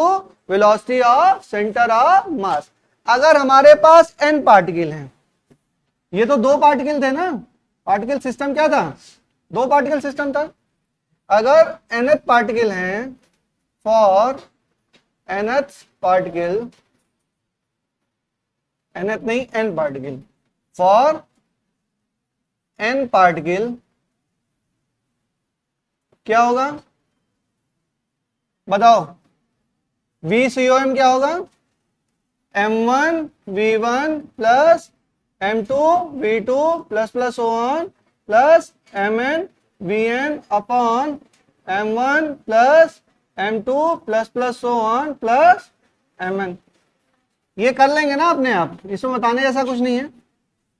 velocity of centre of मास। अगर हमारे पास n particle हैं, ये तो दो पार्टिकल थे ना, पार्टिकल सिस्टम क्या था? दो पार्टिकल सिस्टम था। अगर nth पार्टिकल है, फॉर nth पार्टिकल, nth नहीं n particle, for n particle क्या होगा बताओ? VCOM क्या होगा? m1v1 plus m2v2 plus plus on plus mn upon m1 plus m2 plus plus on plus mn। ये कर लेंगे ना अपने आप, इसमें बताने जैसा कुछ नहीं है।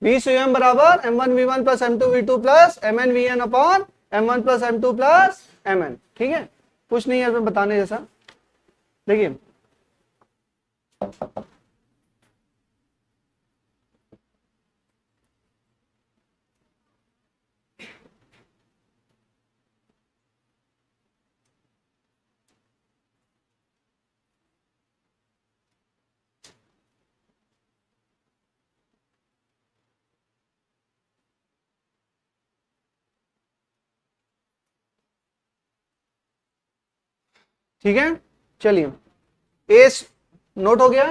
VCOM बराबर m1v1 plus m2v2 plus mn upon m1 plus m2 plus mn, ठीक है, कुछ नहीं है इसमें बताने जैसा। देखिए ठीक है, चलिए एस नोट हो गया,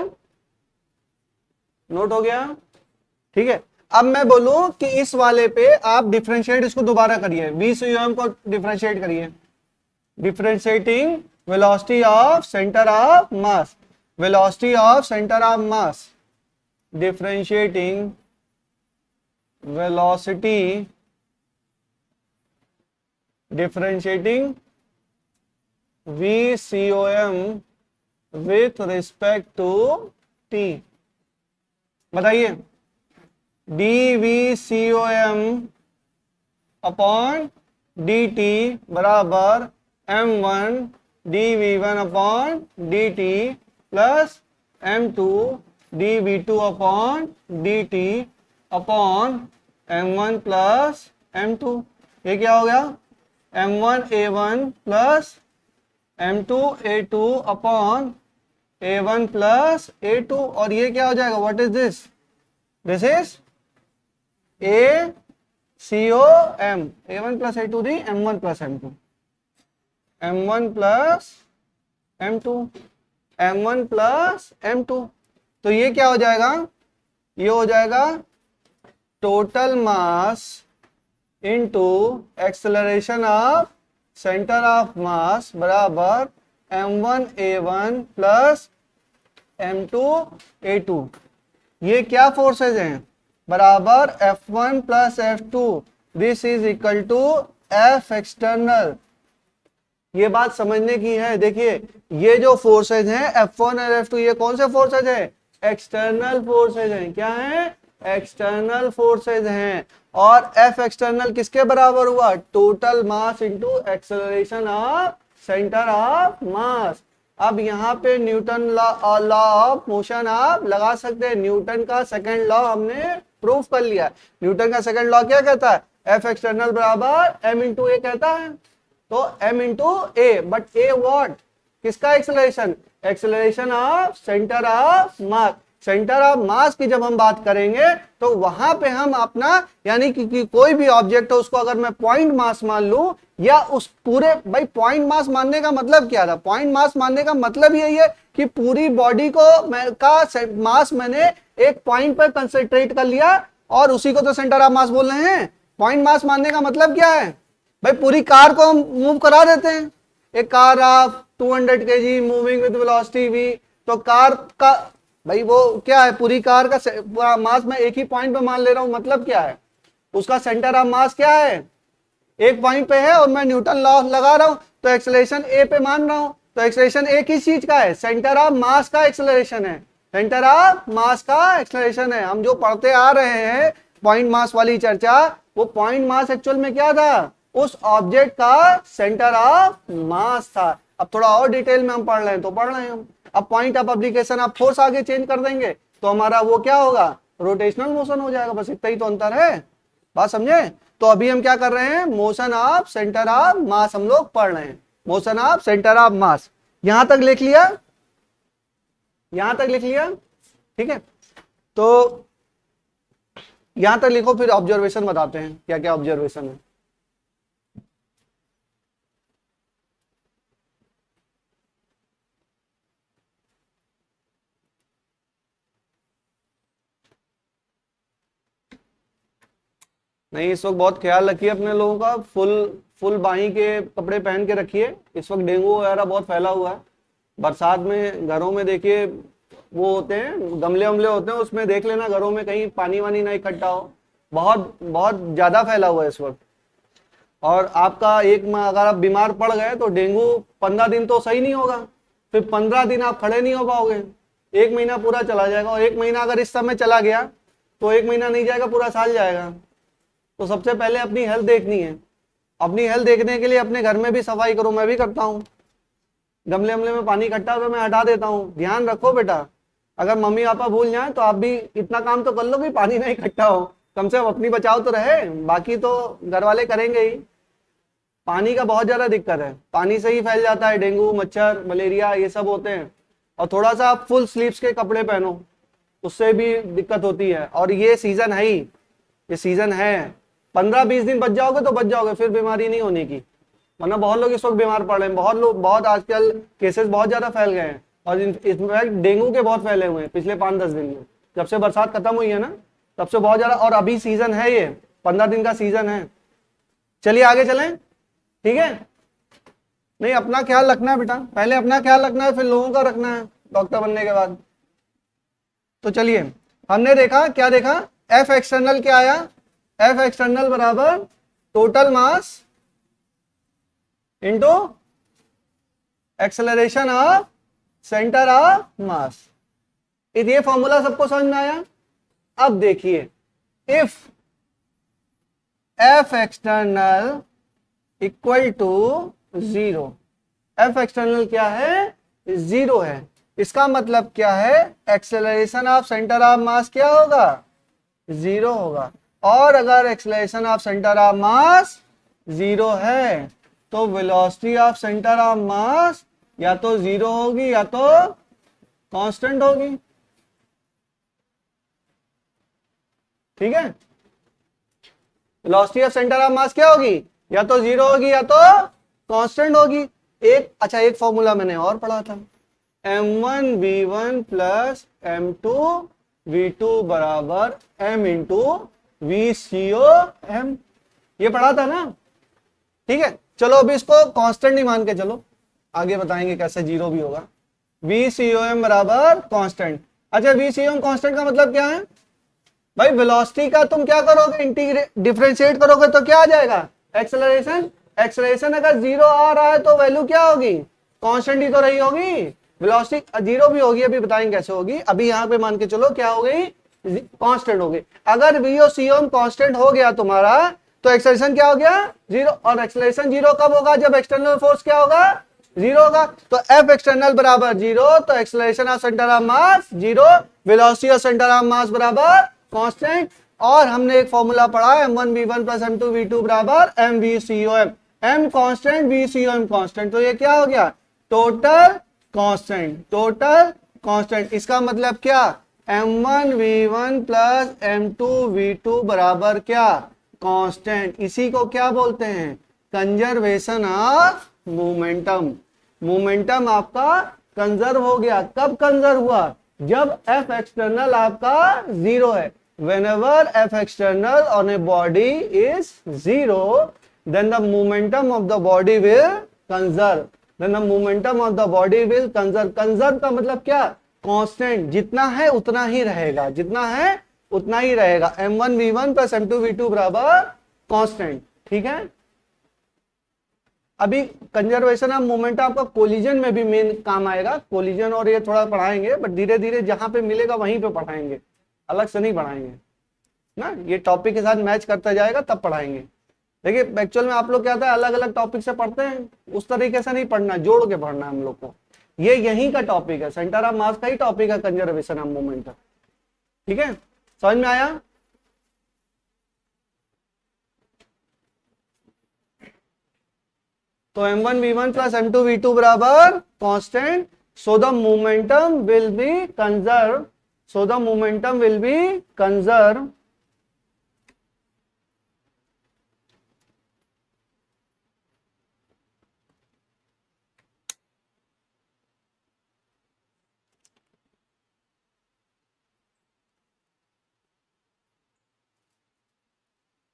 नोट हो गया, ठीक है। अब मैं बोलूं कि इस वाले पे आप डिफरेंशिएट इसको दोबारा करिए, VCOM को डिफरेंशिएट करिए, differentiating velocity of centre of mass, velocity of centre of mass, differentiating velocity, differentiating VCOM with respect to t। बताइए, dVCOM अपॉन dt बराबर m1 dV1 upon dt plus m2 dV2 upon dt upon m1 plus m2। ये क्या हो गया? m1 a1 plus m2 a2 upon a1 plus a2, और ये क्या हो जाएगा? What is this? This is ACOM, a1 plus a2 the m1 plus m2, m1 plus m2, m1 plus m2। तो ये क्या हो जाएगा? ये हो जाएगा total mass into acceleration of centre of मास बराबर m1 a1 plus m2 a2। ये क्या फोर्सेज हैं? बराबर F1 plus F2, this is equal to F external. ये बात समझने की है। देखिए ये जो फोर्सेज हैं F1 और F2, ये कौन से फोर्सेज हैं? एक्सटर्नल फोर्सेज हैं। क्या है? एक्सटर्नल फोर्सेज हैं। और F एक्सटर्नल किसके बराबर हुआ? Total mass into acceleration of centre of मास। अब यहाँ पे न्यूटन लॉ ऑफ मोशन आप लगा सकते हैं। न्यूटन का सेकंड लॉ हमने प्रूफ कर लिया। न्यूटन का सेकंड लॉ क्या कहता है? एफ एक्सटर्नल बराबर एम इंटू ए कहता है। तो M into A, but A what? किसका acceleration? Acceleration of centre of mass. Centre of mass की जब हम बात करेंगे तो वहां पे हम अपना यानी कि कोई भी ऑब्जेक्ट हो उसको अगर मैं पॉइंट मास मान लूं या उस पूरे, भाई पॉइंट मास मानने का मतलब क्या था? पॉइंट मास मानने का मतलब यही है कि पूरी बॉडी को मास मैंने एक पॉइंट पर कंसंट्रेट कर लिया और उसी को तो सेंटर ऑफ मास बोल रहे हैं। पॉइंट मास मानने का मतलब क्या है? भाई पूरी कार को हम मूव करा देते हैं। एक car of 200 kg moving with velocity v, तो कार का भाई वो क्या है? पूरी कार का मास मैं एक ही पॉइंट पे मान ले रहा हूं, मतलब क्या है? उसका सेंटर ऑफ मास क्या है? एक पॉइंट पे है और मैं न्यूटन लॉ लगा रहा हूं तो एक्सेलरेशन ए पे मान रहा हूं। तो एक्सेलरेशन ए किस चीज का है? सेंटर ऑफ मास का एक्सेलरेशन है। सेंटर ऑफ मास का एक्सेलरेशन है। हम जो पढ़ते आ रहे हैं पॉइंट मास वाली चर्चा, वो पॉइंट मास एक्चुअल में क्या था? उस ऑब्जेक्ट का सेंटर ऑफ मास था। अब थोड़ा और डिटेल में हम पढ़ रहे हैं तो पढ़ रहे हैं हम। अब पॉइंट ऑफ एप्लीकेशन आप फोर्स आगे चेंज कर देंगे तो हमारा वो क्या होगा? रोटेशनल मोशन हो जाएगा। बस इतना ही तो अंतर है, बात समझे? तो अभी हम क्या कर रहे हैं? मोशन ऑफ सेंटर ऑफ मास हम लोग पढ़ रहे हैं। मोशन ऑफ सेंटर ऑफ मास यहां तक लिख लिया, यहां तक लिख लिया, ठीक है? तो यहां तक लिखो, फिर ऑब्जर्वेशन बताते हैं क्या क्या ऑब्जर्वेशन है। नहीं, इस वक्त बहुत ख्याल रखिए अपने लोगों का। फुल बाही के कपड़े पहन के रखिए। इस वक्त डेंगू वगैरह बहुत फैला हुआ है। बरसात में घरों में देखिए वो होते हैं गमले वमले होते हैं, उसमें देख लेना घरों में कहीं पानी वानी ना इकट्ठा हो। बहुत बहुत ज्यादा फैला हुआ है इस वक्त। और आपका एक माह अगर आप बीमार पड़ गए तो डेंगू 15 दिन तो सही नहीं होगा, फिर 15 दिन आप खड़े नहीं हो पाओगे, 1 महीना पूरा चला जाएगा। और 1 महीना अगर इस समय चला गया तो 1 महीना नहीं जाएगा, पूरा साल जाएगा। तो सबसे पहले अपनी हेल्थ देखनी है। अपनी हेल्थ देखने के लिए अपने घर में भी सफाई करो। मैं भी करता हूँ। गमले वमले में पानी इकट्ठा तो मैं हटा देता हूँ। ध्यान रखो बेटा, अगर मम्मी पापा भूल जाए तो आप भी इतना काम तो कर लो कि पानी नहीं इकट्ठा हो। कम से कम अपनी बचाव तो रहे, बाकी तो घर वाले करेंगे ही। पानी का बहुत ज्यादा दिक्कत है, पानी से ही फैल जाता है डेंगू, मच्छर, मलेरिया, ये सब होते हैं। और थोड़ा सा आप फुल स्लीव्स के कपड़े पहनो, उससे भी दिक्कत होती है। और ये सीजन है ही, ये सीजन है। 15-20 दिन बच जाओगे तो बच जाओगे, फिर बीमारी नहीं होने की। वरना बहुत लोग इस वक्त बीमार पड़ रहे हैं। बहुत आजकल केसेस बहुत ज्यादा फैल गए हैं। और इनफैक्ट डेंगू के बहुत फैले हुए हैं पिछले 5-10 दिन में। जब से बरसात खत्म हुई है ना, तब से बहुत ज्यादा। और अभी सीजन है, ये 15 दिन का सीजन है। चलिए आगे चलें, ठीक है? नहीं, अपना ख्याल रखना है बेटा, पहले अपना ख्याल रखना है, फिर लोगों का रखना है डॉक्टर बनने के बाद। तो चलिए, हमने देखा, क्या देखा? एफ एक्सटर्नल क्या आया? एफ एक्सटर्नल बराबर total mass into acceleration of centre of mass. ये फॉर्मूला सबको समझ में आया? अब देखिए, if F external equal to 0, F external क्या है? 0 है। इसका मतलब क्या है? Acceleration of centre of mass क्या होगा? 0 होगा। और अगर acceleration of centre of mass 0 है तो velocity of centre of mass या तो 0 होगी या तो कांस्टेंट होगी, ठीक है? Velocity of centre of mass क्या होगी? या तो 0 होगी या तो कांस्टेंट होगी। एक फॉर्मूला मैंने और पढ़ा था, m1 v1 plus m2 v2 बराबर m इंटू VCOM, ये पढ़ा था ना? ठीक है, चलो अभी इसको कांस्टेंट नहीं मान के चलो, आगे बताएंगे कैसे 0 भी होगा। VCOM बराबर कांस्टेंट। अच्छा, VCOM कांस्टेंट का मतलब क्या है? भाई वेलोसिटी का तुम क्या करोगे? डिफरेंशिएट करोगे तो क्या आ जाएगा? एक्सेलरेशन। एक्सेलरेशन अगर 0 आ रहा है तो वैल्यू क्या होगी? कांस्टेंट ही तो रही होगी। वेलोसिटी 0 भी होगी, अभी बताएंगे कैसे होगी। अभी यहां पे मान के चलो क्या हो गई? कांस्टेंट हो गई। अगर VCOM कांस्टेंट हो गया तुम्हारा तो एक्सेलरेशन क्या हो गया? 0। और एक्सेलरेशन 0 कब होगा? जब एक्सटर्नल फोर्स क्या होगा? जीरो होगा। तो एफ एक्सटर्नल बराबर जीरो, तो acceleration of centre of mass zero, velocity of centre of मास बराबर कांस्टेंट। और हमने एक फॉर्मूला पढ़ा है m1v1 प्लस m2v2 बराबर mvcom, m constant vcom constant, तो ये क्या हो गया, टोटल कांस्टेंट, टोटल कांस्टेंट। इसका मतलब क्या, m1v1 प्लस m2v2 बराबर क्या, कांस्टेंट। इसी को क्या बोलते हैं, कंजर्वेशन ऑफ मोमेंटम। मोमेंटम आपका कंजर्व हो गया। कब कंजर्व हुआ, जब एफ एक्सटर्नल आपका जीरो है। whenever f external on a body is zero, then the momentum of the body will conserve, then the momentum of the body will conserve। conserve का मतलब क्या, कांस्टेंट, जितना है उतना ही रहेगा, जितना है उतना ही रहेगा। m1v1 प्लस m2v2 बराबर कांस्टेंट, ठीक है। अभी कंजर्वेशन ऑफ मोमेंटम आपका कोलिजन में भी मेन काम आएगा, कोलिजन और ये थोड़ा पढ़ाएंगे, बट धीरे धीरे जहां पे मिलेगा वहीं पे पढ़ाएंगे, अलग से नहीं पढ़ाएंगे ना, ये टॉपिक के साथ मैच करता जाएगा तब पढ़ाएंगे। देखिए एक्चुअल में आप लोग क्या होता है, अलग अलग टॉपिक से पढ़ते हैं, उस तरीके से नहीं पढ़ना, जोड़ के पढ़ना है हम लोग को। ये यहीं का टॉपिक है, सेंटर ऑफ मास का ही टॉपिक है कंजर्वेशन ऑफ मोमेंटम, ठीक है, समझ में आया। तो m1v1 प्लस m2v2 बराबर constant, so the momentum will be conserve, so the momentum will be conserved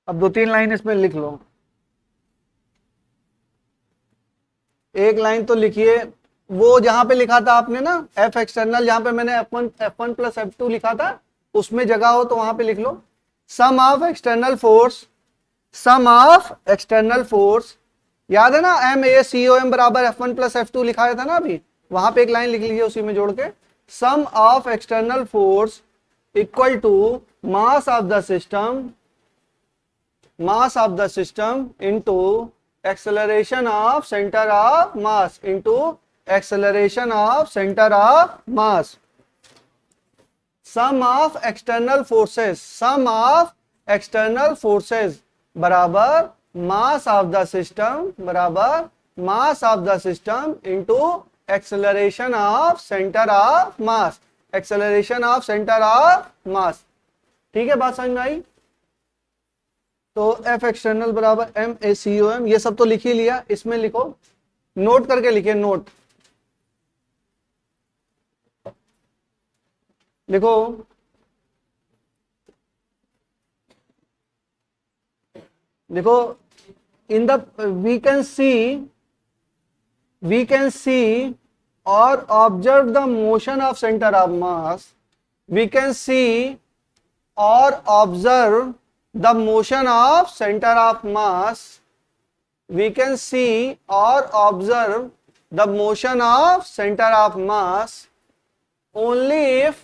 अब दो तीन लाइन इसमें लिख लो, एक लाइन तो लिखिए वो जहां पे लिखा था आपने ना एफ एक्सटर्नल, जहां पे मैंने F1 प्लस F2 लिखा था उसमें जगह हो तो वहां पे लिख लो sum of external force, sum of external force, याद है ना MACOM बराबर F1 प्लस F2 लिखाया था ना अभी, वहां पे एक लाइन लिख लीजिए उसी में जोड़ के, sum of external force equal to mass of the system, mass of the system into acceleration of centre of mass, into acceleration of center of mass, sum of external forces, sum of external forces बराबर mass of the system बराबर mass of the system into acceleration of center of mass, acceleration of center of mass, ठीक है, बात समझ में आई। तो F external बराबर MACOM, ये सब तो लिख ही लिया, इसमें लिखो, नोट करके लिखिए, नोट लिखो, देखो in the we can see और observe the motion of centre of mass, we can see और observe the motion of centre of mass, we can see और observe the motion of centre of mass only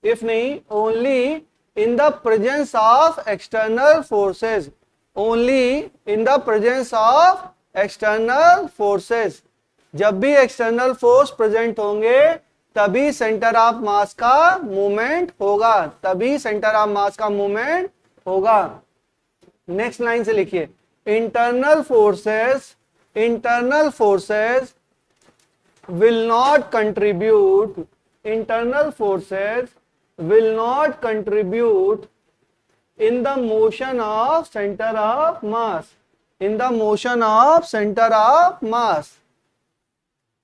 if नहीं, only in the presence of external forces, only in the presence of external forces, जब भी external force present होंगे तभी centre of mass का movement होगा, तभी centre of mass का movement होगा। नेक्स्ट लाइन से लिखिए, internal forces, internal forces will not contribute, internal forces will not contribute in the motion of center of mass, in the motion of center of mass,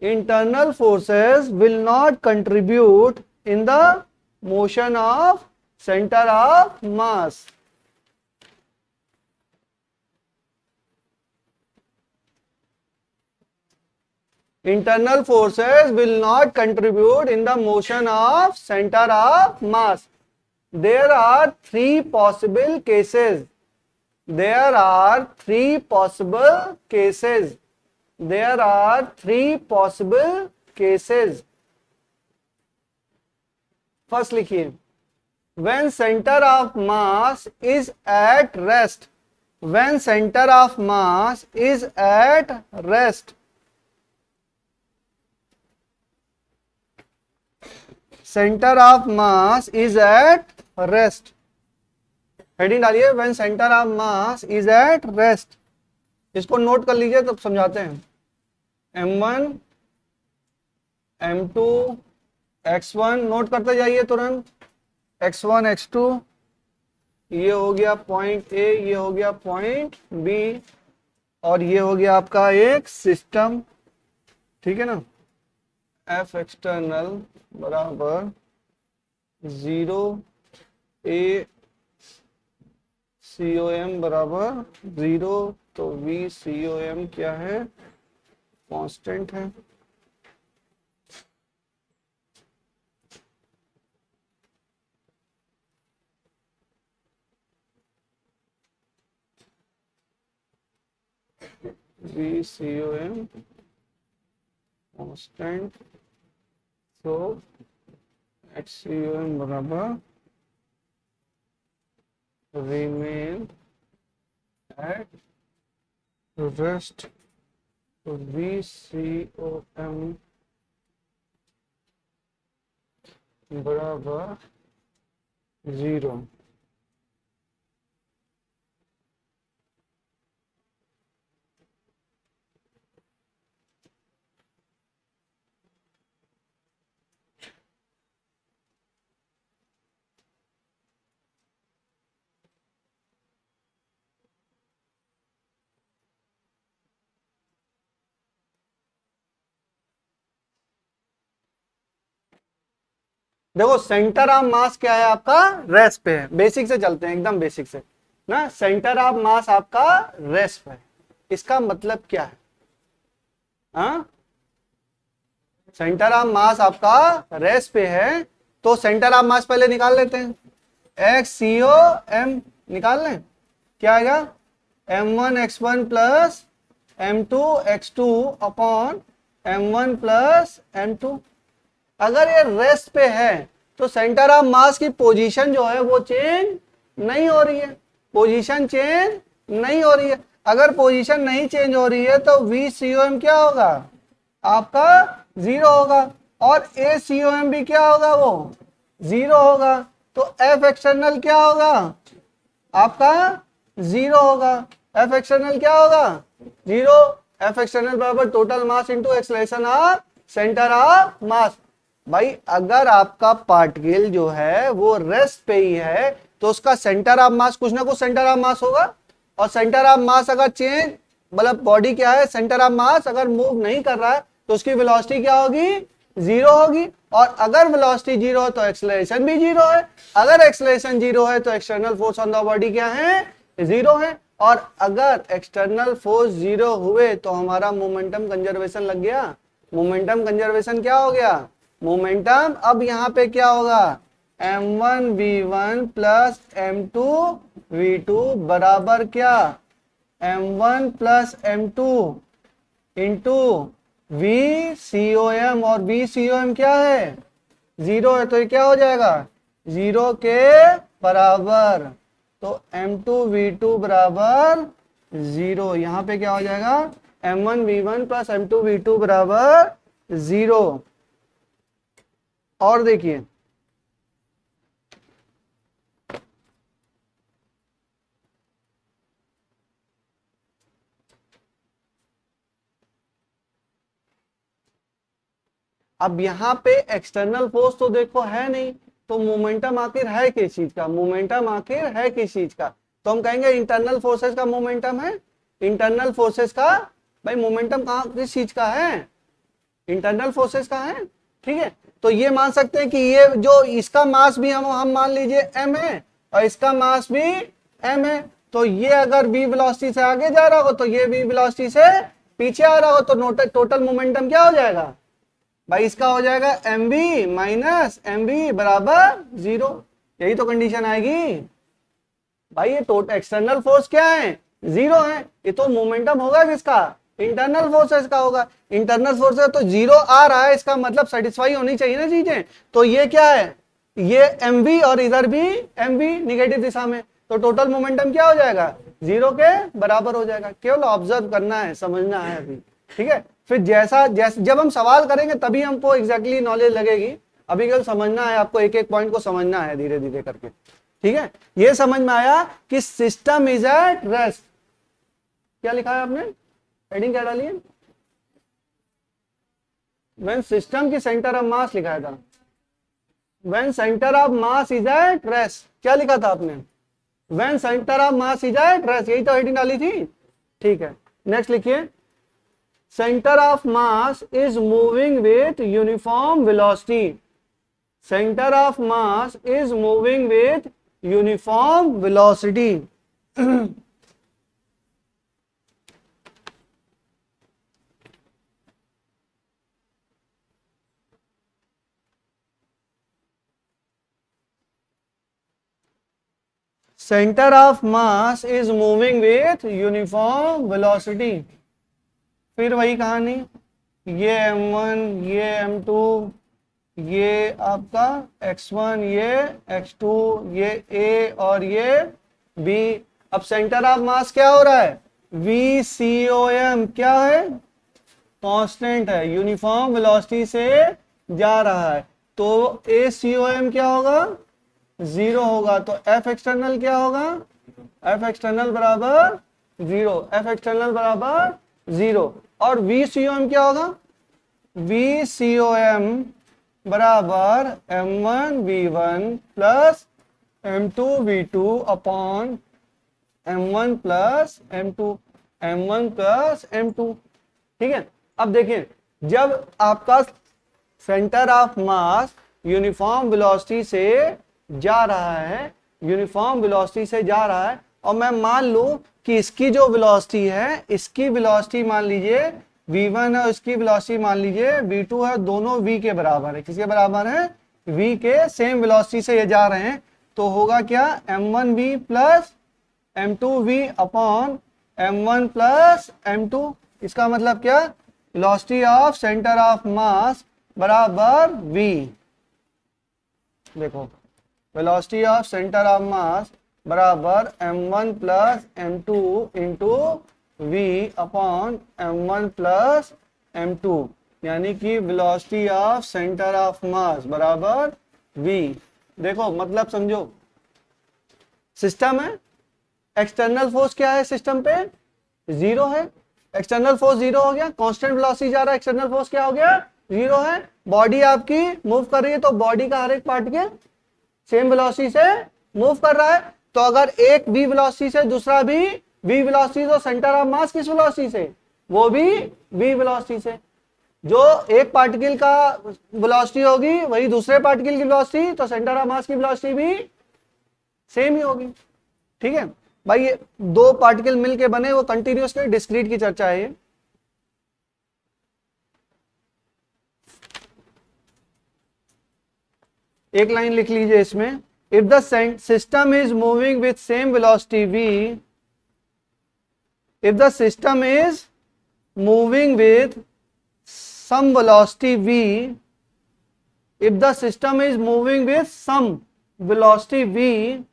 internal forces will not contribute in the motion of center of mass, internal forces will not contribute in the motion of center of mass. There are three possible cases, there are three possible cases, there are three possible cases. First लिखिए, when center of mass is at rest, when center of mass is at rest, center of mass is at rest, heading डालिए when center of mass is at rest। इसको note कर लीजिए तब समझाते हैं। m1 m2 x1 note करते जाइए तुरंत, x1 x2, ये हो गया पॉइंट ए, ये हो गया पॉइंट बी, और ये हो गया आपका एक सिस्टम, ठीक है ना। एफ एक्सटर्नल बराबर 0, ए COM बराबर 0, तो VCOM क्या है, कांस्टेंट है। VCOM कांस्टेंट, तो HCOM बराबर remain at rest, तो VCOM बराबर 0। देखो सेंटर ऑफ मास क्या है आपका, रेस्ट पे है। बेसिक से चलते हैं, एकदम बेसिक से ना। सेंटर ऑफ मास आपका रेस्ट पे है, इसका मतलब क्या है? हाँ, सेंटर ऑफ मास आपका रेस्ट पे है, तो सेंटर ऑफ मास पहले निकाल लेते हैं। XCOM निकाल लें, क्या आएगा, m1 x1 plus m2 x2 upon m1 plus m2। अगर ये रेस्ट पे है तो सेंटर ऑफ मास की पोजीशन जो है वो चेंज नहीं हो रही है, पोजीशन चेंज नहीं हो रही है। अगर पोजीशन नहीं चेंज हो रही है तो VCOM क्या होगा, आपका 0 होगा, और ACOM भी क्या होगा, वो 0 होगा। तो F एक्सटर्नल क्या होगा, आपका 0 होगा। F एक्सटर्नल क्या होगा, 0। F एक्सटर्नल बराबर total mass into acceleration of centre of मास। भाई अगर आपका पार्टिकल जो है वो रेस्ट पे ही है तो उसका सेंटर ऑफ मास कुछ ना कुछ सेंटर ऑफ मास होगा, और सेंटर ऑफ मास अगर चेंज, मतलब बॉडी क्या है, सेंटर ऑफ मास अगर मूव नहीं कर रहा है तो उसकी वेलोसिटी क्या होगी, 0 होगी। और अगर वेलोसिटी 0 है तो एक्सेलरेशन भी 0 है। अगर एक्सेलरेशन 0 है तो external force on the body क्या है, 0 है। और अगर एक्सटर्नल फोर्स 0 हुए तो हमारा मोमेंटम कंजर्वेशन लग गया। मोमेंटम कंजर्वेशन क्या हो गया, मोमेंटम अब यहां पे क्या होगा, m1 v1 plus m2 v2 बराबर क्या, m1 plus m2 into VCOM, और VCOM क्या है, 0 है, तो ये क्या हो जाएगा, 0 के बराबर। तो m2 v2 बराबर 0, यहां पे क्या हो जाएगा, m1 v1 plus m2 v2 बराबर 0। और देखिए अब यहां पे एक्सटर्नल फोर्स तो देखो है नहीं, तो मोमेंटम आखिर है किस चीज का, मोमेंटम आखिर है किस चीज का, तो हम कहेंगे इंटरनल फोर्सेस का मोमेंटम है। इंटरनल फोर्सेस का भाई मोमेंटम कहां किस चीज का है, इंटरनल फोर्सेस का है, ठीक है। तो ये मान सकते हैं कि ये जो इसका मास भी हम मान लीजिए m है, और इसका मास भी m है, तो ये अगर v वेलोसिटी से आगे जा रहा हो तो ये v वेलोसिटी से पीछे आ रहा हो, तो टोटल मोमेंटम क्या हो जाएगा भाई, इसका हो जाएगा mv माइनस mv बराबर 0। यही तो कंडीशन आएगी भाई। ये टोटल एक्सटर्नल फोर्स क्या है, 0 है, ये तो मोमेंटम होगा किसका, इंटरनल फोर्सेस का होगा। इंटरनल फोर्सेस तो 0 आ रहा है, इसका मतलब सेटिस्फाई होनी चाहिए ना चीजें। तो ये क्या है, ये mv और इधर भी mv निगेटिव दिशा में, तो टोटल मोमेंटम क्या हो जाएगा, 0 के बराबर हो जाएगा। केवल ऑब्जर्व करना है, समझना है अभी, ठीक है। फिर जैसा जब हम सवाल करेंगे तभी हमको एग्जैक्टली नॉलेज लगेगी। अभी केवल समझना है, आपको एक एक पॉइंट को समझना है धीरे धीरे करके, ठीक है। ये समझ में आया कि सिस्टम इज एट रेस्ट। क्या लिखा है आपने, हेडिंग क्या डाली है, व्हेन सिस्टम की सेंटर ऑफ मास लिखा था, when centre of mass is at rest. क्या लिखा था आपने, when centre of mass is at rest, यही तो हेडिंग डाली थी, ठीक है। नेक्स्ट लिखिए, centre of mass is moving with uniform velocity. Centre of mass is moving with uniform velocity. Centre of mass is moving with uniform velocity. फिर वही कहानी, ये m1, ये m2, ये आपका x1, ये x2, ये a और ये b। अब सेंटर ऑफ मास क्या हो रहा है, VCOM क्या है, कांस्टेंट है, यूनिफॉर्म वेलोसिटी से जा रहा है। तो ACOM क्या होगा, 0 होगा। तो F एक्सटर्नल क्या होगा, F एक्सटर्नल बराबर 0, F एक्सटर्नल बराबर 0। और VCOM क्या होगा, VCOM बराबर m1v1 plus m2v2 upon m1 plus m2, m1 plus m2, ठीक है। अब देखिए, जब आपका centre of mass uniform velocity से जा रहा है, यूनिफॉर्म वेलोसिटी से जा रहा है, और मैं मान लूं कि इसकी जो वेलोसिटी है, इसकी वेलोसिटी मान लीजिए v1 है, इसकी वेलोसिटी मान लीजिए v2 है, दोनों v के बराबर है। किसके बराबर है, v के, सेम वेलोसिटी से ये जा रहे हैं। तो होगा क्या, m1v plus m2v upon m1 plus m2। इसका मतलब क्या, वेलोसिटी ऑफ सेंटर ऑफ मास बराबर v। देखो, वेलोसिटी ऑफ सेंटर ऑफ मास बराबर m1 plus m2 into v upon m1 plus m2, यानी कि वेलोसिटी ऑफ सेंटर ऑफ मास बराबर v। देखो मतलब समझो, सिस्टम है, एक्सटर्नल फोर्स क्या है सिस्टम पे, 0 है। एक्सटर्नल फोर्स 0 हो गया, कांस्टेंट वेलोसिटी जा रहा है, एक्सटर्नल फोर्स क्या हो गया, 0 है। बॉडी आपकी मूव कर रही है, तो बॉडी का हर एक पार्टिकल सेम वेलोसिटी से मूव कर रहा है। तो अगर एक v वेलोसिटी से, दूसरा भी v वेलोसिटी, तो सेंटर ऑफ मास किस वेलोसिटी से, वो भी v वेलोसिटी से। जो एक पार्टिकल का वेलोसिटी होगी वही दूसरे पार्टिकल की वेलोसिटी, तो सेंटर ऑफ मास की वेलोसिटी भी सेम ही होगी, ठीक है भाई। ये दो पार्टिकल मिलके बने, वो कंटिन्यूअस के डिस्क्रीट की चर्चा है ये। एक लाइन लिख लीजिए इसमें, if the system is moving with same velocity v, if the system is moving with some velocity v, if the system is moving with some velocity v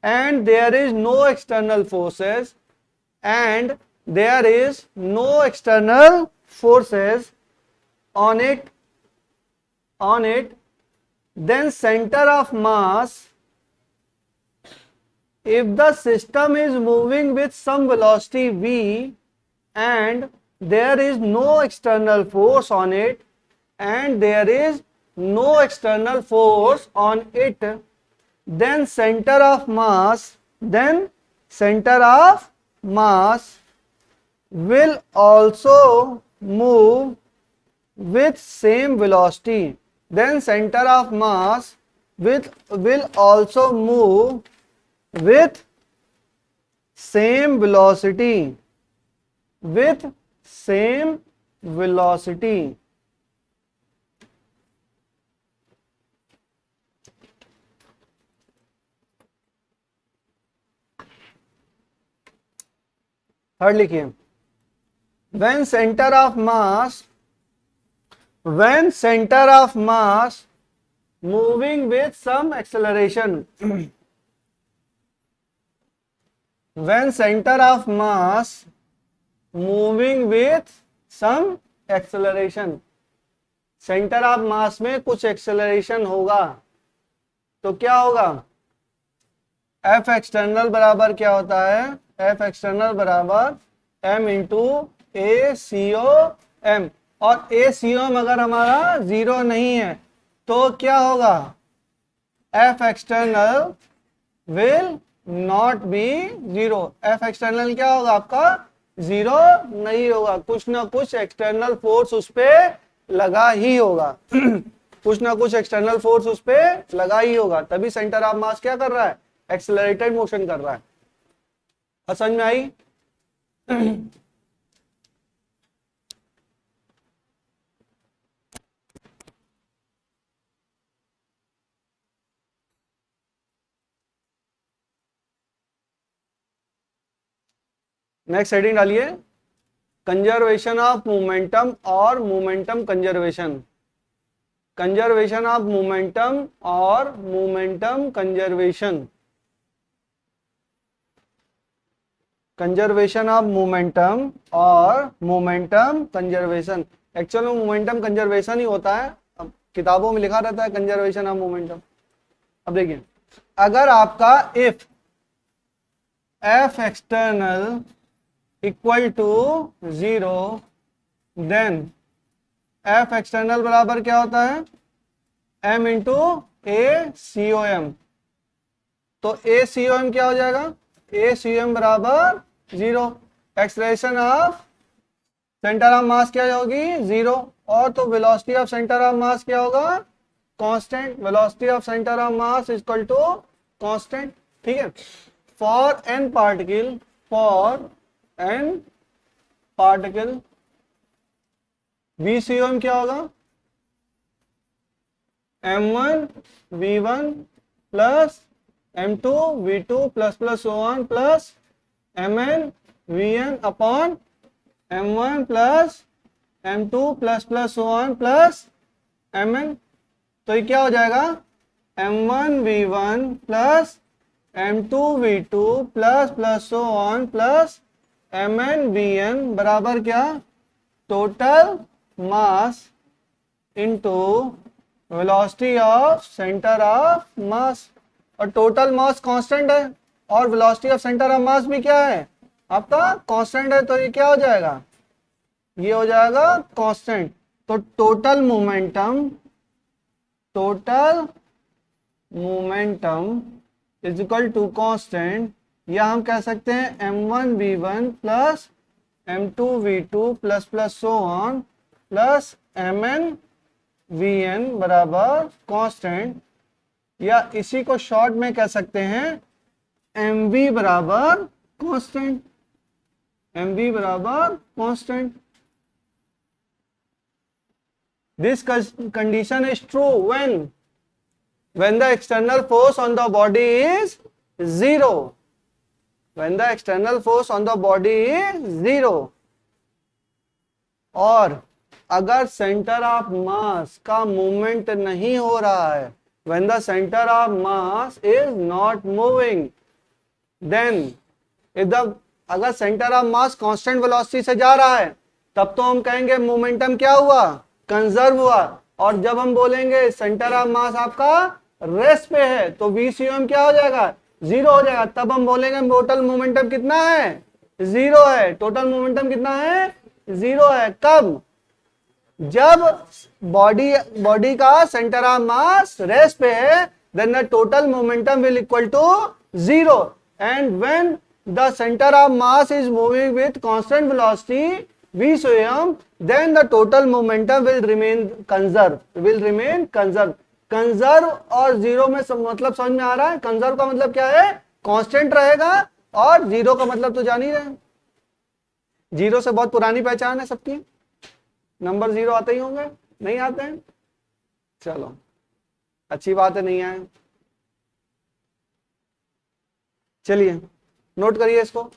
and there is no external forces, and there is no external forces on it, then center of mass, if the system is moving with some velocity v and there is no external force on it, and there is no external force on it, then center of mass will also move with same velocity. Then center of mass will also move with same velocity, with same velocity. Third लिखिए, when center of mass moving with some acceleration, when centre of mass moving with some acceleration, centre of mass में कुछ acceleration होगा तो क्या होगा, F external बराबर क्या होता है, एफ एक्सटर्नल बराबर M into A C O M, और ए सी ओ एम अगर हमारा जीरो नहीं है तो क्या होगा, F external will not be zero, F external क्या होगा आपका, जीरो नहीं होगा, कुछ ना कुछ एक्सटर्नल फोर्स उस पे लगा ही होगा कुछ ना कुछ एक्सटर्नल फोर्स उस पे लगा ही होगा, तभी सेंटर ऑफ मास क्या कर रहा है, एक्सेलरेटेड मोशन कर रहा है। समझ में आई नेक्स्ट हेडिंग डालिए, कंजर्वेशन ऑफ मोमेंटम और momentum conservation, conservation of momentum और momentum conservation, conservation of momentum और मोमेंटम कंजर्वेशन, एक्चुअल में मोमेंटम कंजर्वेशन ही होता है, अब किताबों में लिखा रहता है कंजर्वेशन ऑफ मोमेंटम। अब देखिए, अगर आपका if F external equal to zero, then F external बराबर क्या होता है, M into A C O M, तो ए सी ओ एम क्या हो जाएगा, ए सी ओ एम बराबर zero, acceleration of centre of mass क्या होगी, जीरो, और तो velocity of centre of mass क्या होगा, constant, velocity of centre of mass equal to constant, ठीक है। For N particle, for N particle VCOM क्या होगा, M1 V1 plus M2 V2 plus plus so on plus Mn Vn upon M1 plus M2 plus plus so on plus Mn, तो ये क्या हो जाएगा, M1 V1 plus M2 V2 plus plus so on plus Mn Vn बराबर क्या, total mass into velocity of centre of मास, और total mass constant है और वेलोसिटी ऑफ सेंटर ऑफ मास भी क्या है आपका कांस्टेंट है, तो ये क्या हो जाएगा, ये हो जाएगा कांस्टेंट, तो total momentum, total momentum is equal to constant, या हम कह सकते हैं M1 V1 plus M2 V2 plus plus so on plus Mn Vn बराबर कांस्टेंट, या इसी को शॉर्ट में कह सकते हैं Mv बराबर कांस्टेंट, Mv बराबर constant. This condition is true when the external force on the body is zero, when the external force on the body is zero, और अगर सेंटर ऑफ मास का मूवमेंट नहीं हो रहा है, when the center of mass is not moving, then अगर centre of mass constant velocity से जा रहा है तब तो हम कहेंगे मोमेंटम क्या हुआ, कंजर्व हुआ, और जब हम बोलेंगे सेंटर ऑफ मास आपका रेस्ट पे है तो VCOM क्या हो जाएगा, जीरो हो जाएगा, तब हम बोलेंगे टोटल मोमेंटम कितना है, जीरो है, टोटल मोमेंटम कितना है, जीरो है। कब, जब बॉडी का सेंटर ऑफ मास रेस्ट पे है, then the total momentum will equal to zero, and when the centre of mass is moving with constant velocity VCOM, then the total momentum will remain conserve, conserve और zero में मतलब समझ में आ रहा है, conserve का मतलब क्या है, कांस्टेंट रहेगा, और जीरो का मतलब तो जान ही रहे, जीरो से बहुत पुरानी पहचान है सबकी, नंबर जीरो आते ही होंगे, नहीं आते हैं, चलो अच्छी बात है, नहीं आए, चलिए नोट करिए इसको।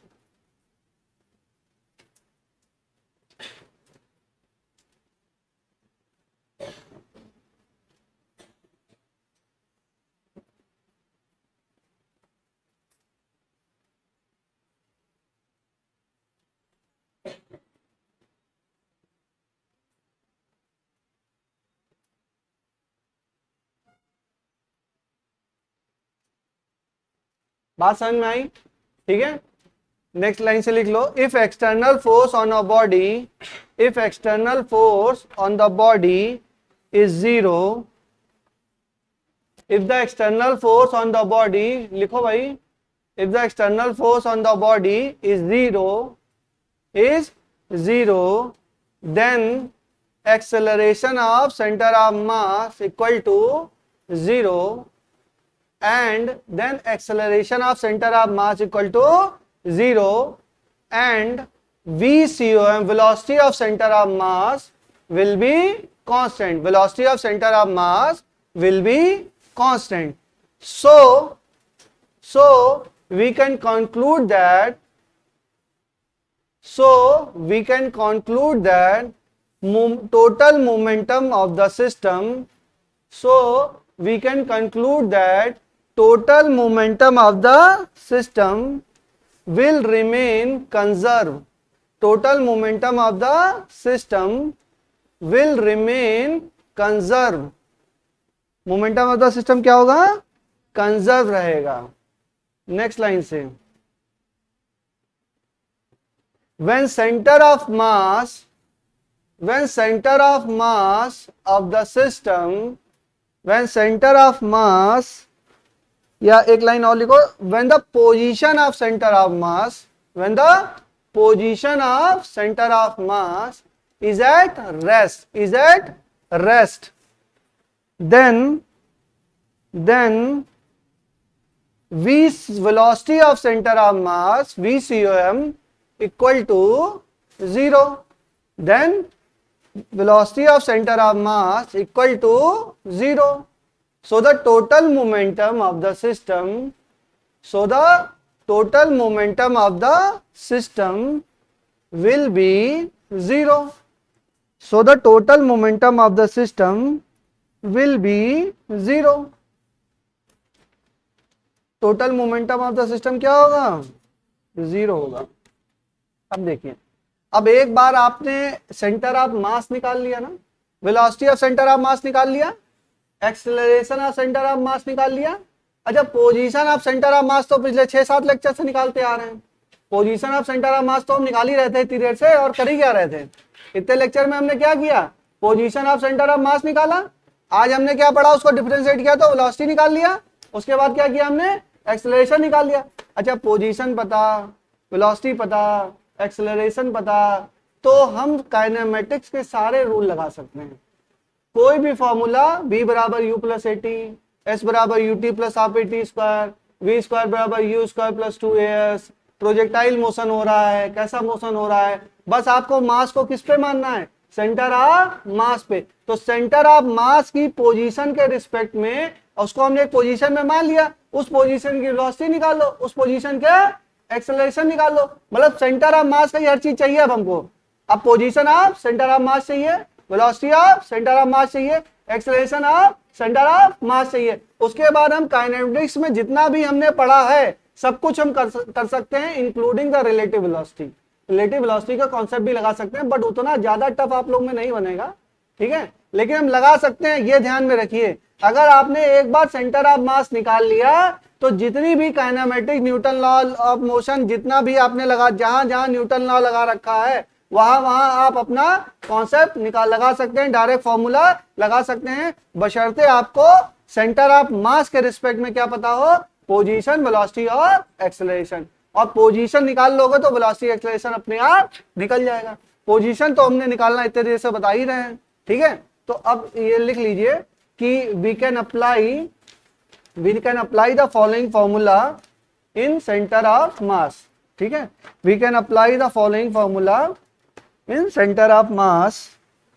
बात समझ में आई? ठीक है, नेक्स्ट लाइन से लिख लो, if external force on a body, if external force on the body is zero, if the external force on the body, लिखो भाई, if the external force on the body is zero, then acceleration of center of mass equal to 0, and then acceleration of center of mass equal to 0, and VCOM, velocity of center of mass, will be constant. Velocity of center of mass will be constant. So we can conclude that total momentum of the system, total momentum of the system will remain conserved. Total momentum of the system will remain conserved. Momentum of the system क्या होगा? Conserve रहेगा. Next line से, when center of mass of the system, when center of mass, या एक line और लिखो, when the position of center of mass, when the position of center of mass is at rest, then velocity of center of mass, VCOM, equal to 0. Then velocity of center of mass equal to 0. So the total momentum of the system, will be 0. So the total momentum of the system will be 0. Total momentum of the system क्या होगा? 0 होगा. अब देखिए, अब एक बार आपने centre of mass निकाल लिया ना, velocity of centre of mass निकाल लिया, acceleration of centre of mass निकाल लिया. अच्छा, पोजीशन ऑफ सेंटर ऑफ मास तो पिछले 6-7 लेक्चर से निकालते आ रहे हैं. पोजीशन ऑफ सेंटर ऑफ मास तो हम निकाल ही रहे थे इतनी देर से, और कर ही क्या रहे थे? इतने लेक्चर में हमने क्या किया? पोजीशन ऑफ सेंटर ऑफ मास निकाला. आज हमने क्या पढ़ा? उसको डिफरेंशिएट किया तो वेलोसिटी निकाल लिया. उसके बाद क्या किया हमने? एक्सेलरेशन निकाल लिया. अच्छा, पोजीशन पता, वेलोसिटी पता, एक्सेलरेशन पता, तो हम काइनेमेटिक्स के सारे रूल लगा सकते हैं. कोई भी फॉर्मूला, v बराबर u plus A T, s बराबर U T plus half A T square, V square बराबर U square plus 2as, projectile motion हो रहा है, कैसा मोशन हो रहा है, बस आपको मास को किस पे मानना है? सेंटर ऑफ मास पे. तो सेंटर ऑफ मास की पोजीशन के रिस्पेक्ट में, उसको हमने एक पोजीशन में मान लिया, उस पोजीशन की वेलोसिटी निकाल लो, उस पोजीशन के एक्सेलरेशन निकाल लो. मतलब सेंटर ऑफ मास का हर चीज चाहिए अब हमको. अब position of centre of mass चाहिए, velocity of centre of mass चाहिए, acceleration of centre of mass चाहिए. उसके बाद हम काइनेमेटिक्स में जितना भी हमने पढ़ा है सब कुछ हम कर सकते हैं, including the relative velocity. Relative velocity का कॉन्सेप्ट भी लगा सकते हैं, बट उतना ज्यादा टफ आप लोग में नहीं बनेगा. ठीक है, लेकिन हम लगा सकते हैं. ये ध्यान में रखिए, अगर आपने एक बार सेंटर ऑफ मास निकाल लिया तो जितनी भी kinematic, Newton law of motion, जितना भी आपने लगा, जहां जहां न्यूटन लॉ लगा रखा है वहां आप अपना कॉन्सेप्ट लगा सकते हैं, डायरेक्ट फॉर्मूला लगा सकते हैं, बशर्ते आपको सेंटर ऑफ मास के रिस्पेक्ट में क्या पता हो? पोजीशन, वेलोसिटी और एक्सेलरेशन. और पोजीशन निकाल लोगे तो वेलोसिटी, एक्सेलरेशन अपने आप निकल जाएगा. पोजीशन तो हमने निकालना इतने देर से बता ही रहे हैं. ठीक है, तो अब ये लिख लीजिए कि we can apply the following formula in centre of mass. ठीक है, we can apply the following formula in centre of mass.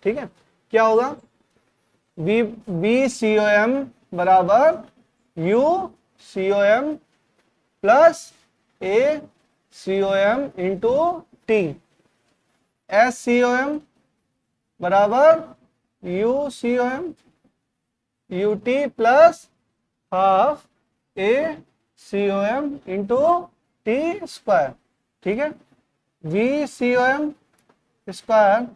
ठीक है, क्या होगा? वी सी ओ एम बराबर U C O M plus A C O M into T. S C O M बराबर U C O M U T plus half A C O M into T square. ठीक है, V C O M square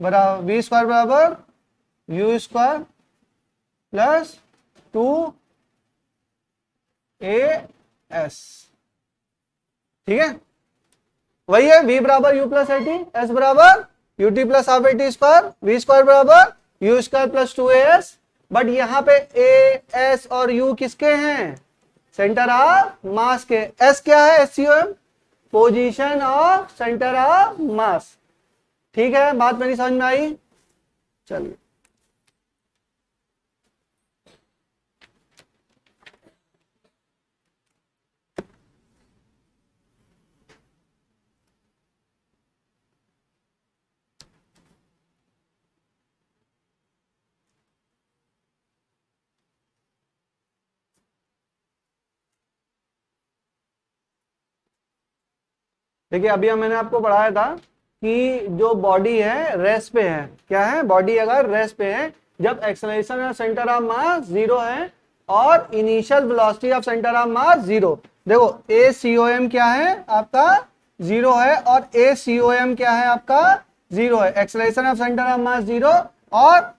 बराबर, V square बराबर U square plus 2 A S. ठीक है, वही है v बराबर u plus A T, S बराबर U T plus half A T square, V square बराबर U square plus 2as। But यहाँ पे ए एस और u किसके हैं? सेंटर ऑफ मास के। एस क्या है? SCOM, position of centre of mass. ठीक है, बात मेरी समझ में आई? चलिए, देखिए अभी मैंने आपको पढ़ाया था कि जो बॉडी है रेस्ट पे है, क्या है? बॉडी अगर रेस्ट पे है, जब acceleration of centre of mass zero है और initial velocity of centre of mass zero. देखो ACOM क्या है आपका? जीरो है, और ACOM क्या है आपका? जीरो है। Acceleration of centre of mass zero और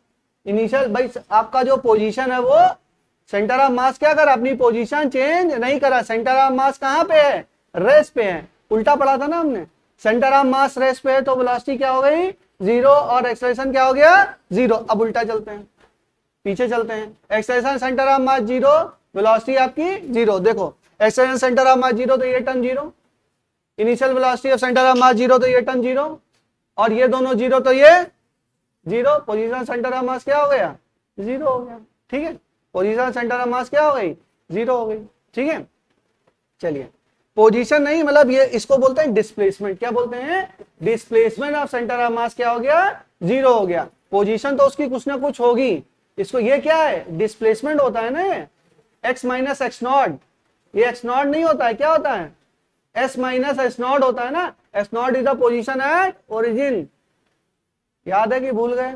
इनिशियल, भाई आपका जो पोजीशन है वो सेंटर ऑफ मास क्या करा? अपनी पोजीशन चेंज नहीं करा। सेंटर ऑफ मास कहाँ पे है? रेस्ट पे है। उल्टा पढ़ा था ना हमने, सेंटर ऑफ मास रेस्ट पे है तो वेलोसिटी क्या हो गई? जीरो, और एक्सेलरेशन क्या हो गया? जीरो। अब उल्टा चलते हैं, पीछे चलते हैं। Acceleration centre of mass zero, velocity आपकी जीरो। देखो acceleration centre of mass zero तो ये term zero, initial velocity of centre of mass zero तो ये टर्म जीरो, और ये दोनों जीरो तो ये zero. Position centre of mass क्या हो गया? जीरो हो गया। ठीक है, पोजीशन सेंटर ऑफ मास क्या हो गई? जीरो हो गई। ठीक है, चलिए पोजीशन नहीं, मतलब ये इसको बोलते हैं डिस्प्लेसमेंट। क्या बोलते हैं? Displacement of centre of mass क्या हो गया? जीरो हो गया। पोजीशन तो उसकी कुछ ना कुछ होगी। इसको, ये क्या है? डिस्प्लेसमेंट होता है ना, एक्स माइनस एक्स नॉट। ये एक्स नॉट नहीं होता है, क्या होता है? एस माइनस एस नॉट होता है ना। S not is the position at origin. याद है कि भूल गए?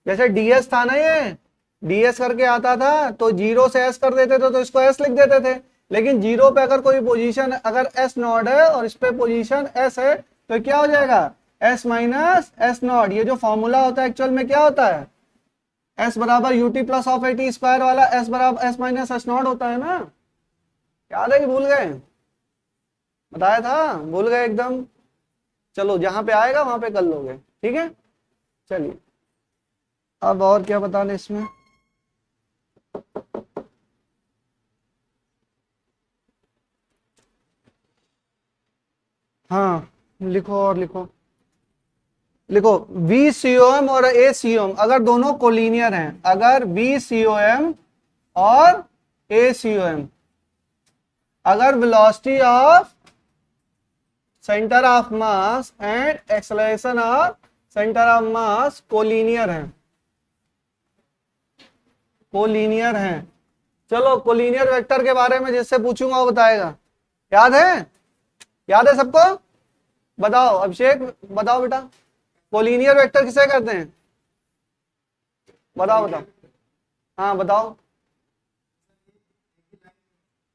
जैसे डीएस था ना, ये डीएस करके आता था तो जीरो से एस कर देते थे तो इसको एस लिख देते थे। लेकिन जीरो पे अगर कोई पोजीशन, अगर एस नॉट है और इस पे पोजीशन एस है तो क्या हो जाएगा? S minus S not. ये जो फॉर्मूला होता है एक्चुअल में क्या होता है? एस बराबर UT plus of A T square वाला एस बराबर एस माइनस एस नॉट होता है ना। याद है कि भूल गए? बताया था, भूल गए एकदम? चलो जहां पे आएगा वहां पे कर लोगे। ठीक है, चलिए अब और क्या बताने इसमें? हाँ लिखो, और लिखो, लिखो VCOM और ACOM अगर दोनों कोलिनियर हैं, अगर VCOM और ACOM अगर velocity of centre of mass and acceleration of centre of mass collinear है, कोलिनियर है। चलो कोलिनियर वेक्टर के बारे में जिससे पूछूंगा वो बताएगा। याद है? याद है सबको? बताओ अभिषेक, बताओ बेटा, कोलिनियर वेक्टर किसे कहते हैं? बताओ बताओ। हाँ बताओ।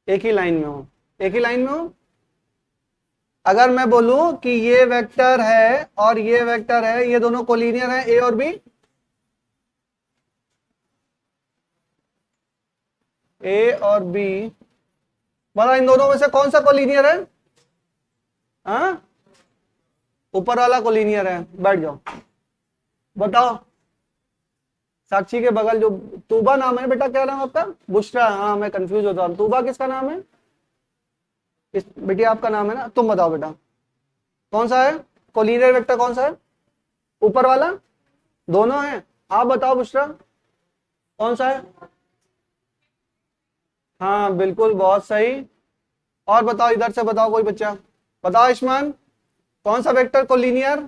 एक ही लाइन में हो, एक ही लाइन में हो। अगर मैं बोलूं कि ये वेक्टर है और ये वेक्टर है, ये दोनों कोलिनियर है, ए और बी, ए और बी, बताओ इन दोनों में से कौन सा कोलिनियर है? हाँ, ऊपर वाला कोलिनियर है। बैठ जाओ, बताओ। साक्षी के बगल जो तूबा नाम है बेटा, क्या नाम आपका? बुशरा। हाँ मैं कंफ्यूज होता हूँ, तूबा किसका नाम है? इस बेटी आपका नाम है ना। तुम बताओ बेटा कौन सा है कोलिनियर वेक्टर? कौन सा है? ऊपर वाला? दोनों है। आप बताओ बुशरा कौन सा है? हाँ बिल्कुल, बहुत सही। और बताओ, इधर से बताओ कोई बच्चा, बताओ आयुष्मान, कौन सा वेक्टर कोलिनियर?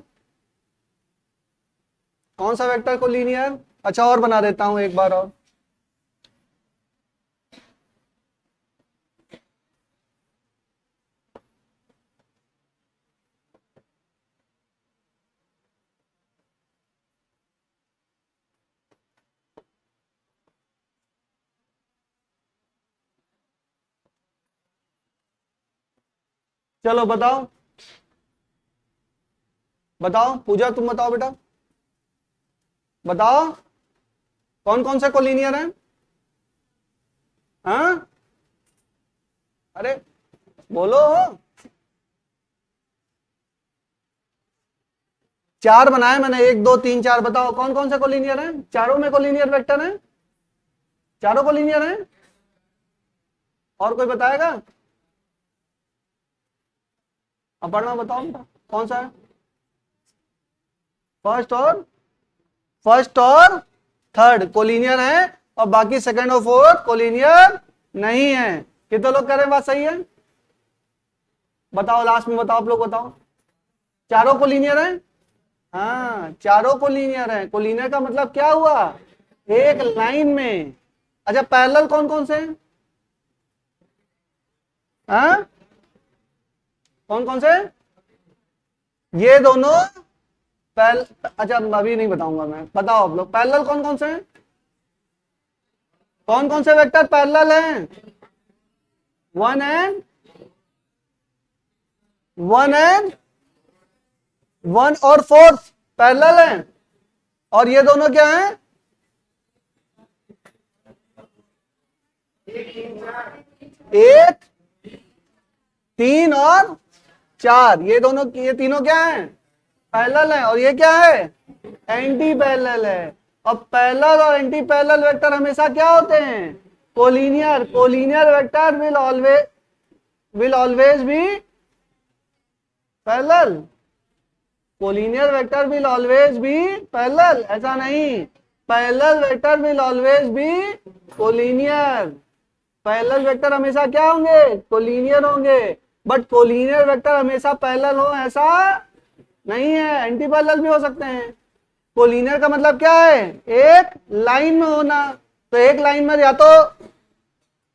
कौन सा वेक्टर कोलिनियर? अच्छा और बना देता हूं एक बार और। चलो बताओ, बताओ पूजा, तुम बताओ बेटा, बताओ कौन कौन से कोलिनियर हैं? हाँ अरे बोलो। चार बनाए मैंने, 1 2 3 4, बताओ कौन कौन से कोलिनियर हैं? चारों में कोलिनियर वेक्टर हैं, चारों कोलिनियर हैं। और कोई बताएगा? अब पढ़ना बताओ बेटा, कौन सा है? फर्स्ट और थर्ड कोलिनियर है, और बाकी सेकंड और फोर्थ कोलिनियर नहीं है। कितने लोग कह रहे हैं बात सही है? बताओ, लास्ट में बताओ, आप लोग बताओ। चारों कोलिनियर है? हाँ, चारों कोलिनियर है। कोलिनियर का मतलब क्या हुआ? एक लाइन में। अच्छा, पैरेलल कौन कौन से हैं? हाँ, कौन कौन से? ये दोनों अच्छा अभी नहीं बताऊंगा मैं, बताओ आप लोग पैरेलल कौन कौन से हैं? कौन कौन से वेक्टर पैरेलल हैं? वन एंड वन और फोर्थ पैरेलल हैं। और ये दोनों क्या हैं? एक, तीन और चार, ये दोनों, ये तीनों क्या हैं? पैरेलल है। और ये क्या है? एंटी पैरेलल है। अब पैरेलल और एंटी पैरेलल वेक्टर हमेशा क्या होते हैं? Collinear. Collinear vector will always be parallel. Collinear vector will always be parallel, ऐसा नहीं। Parallel vector will always be collinear. Parallel vector हमेशा क्या होंगे? कोलिनियर होंगे। बट कोलिनियर वेक्टर हमेशा पैरेलल हो ऐसा नहीं है, एंटी पैरेलल भी हो सकते हैं। कोलिनियर का मतलब क्या है? एक लाइन में होना। तो एक लाइन में या तो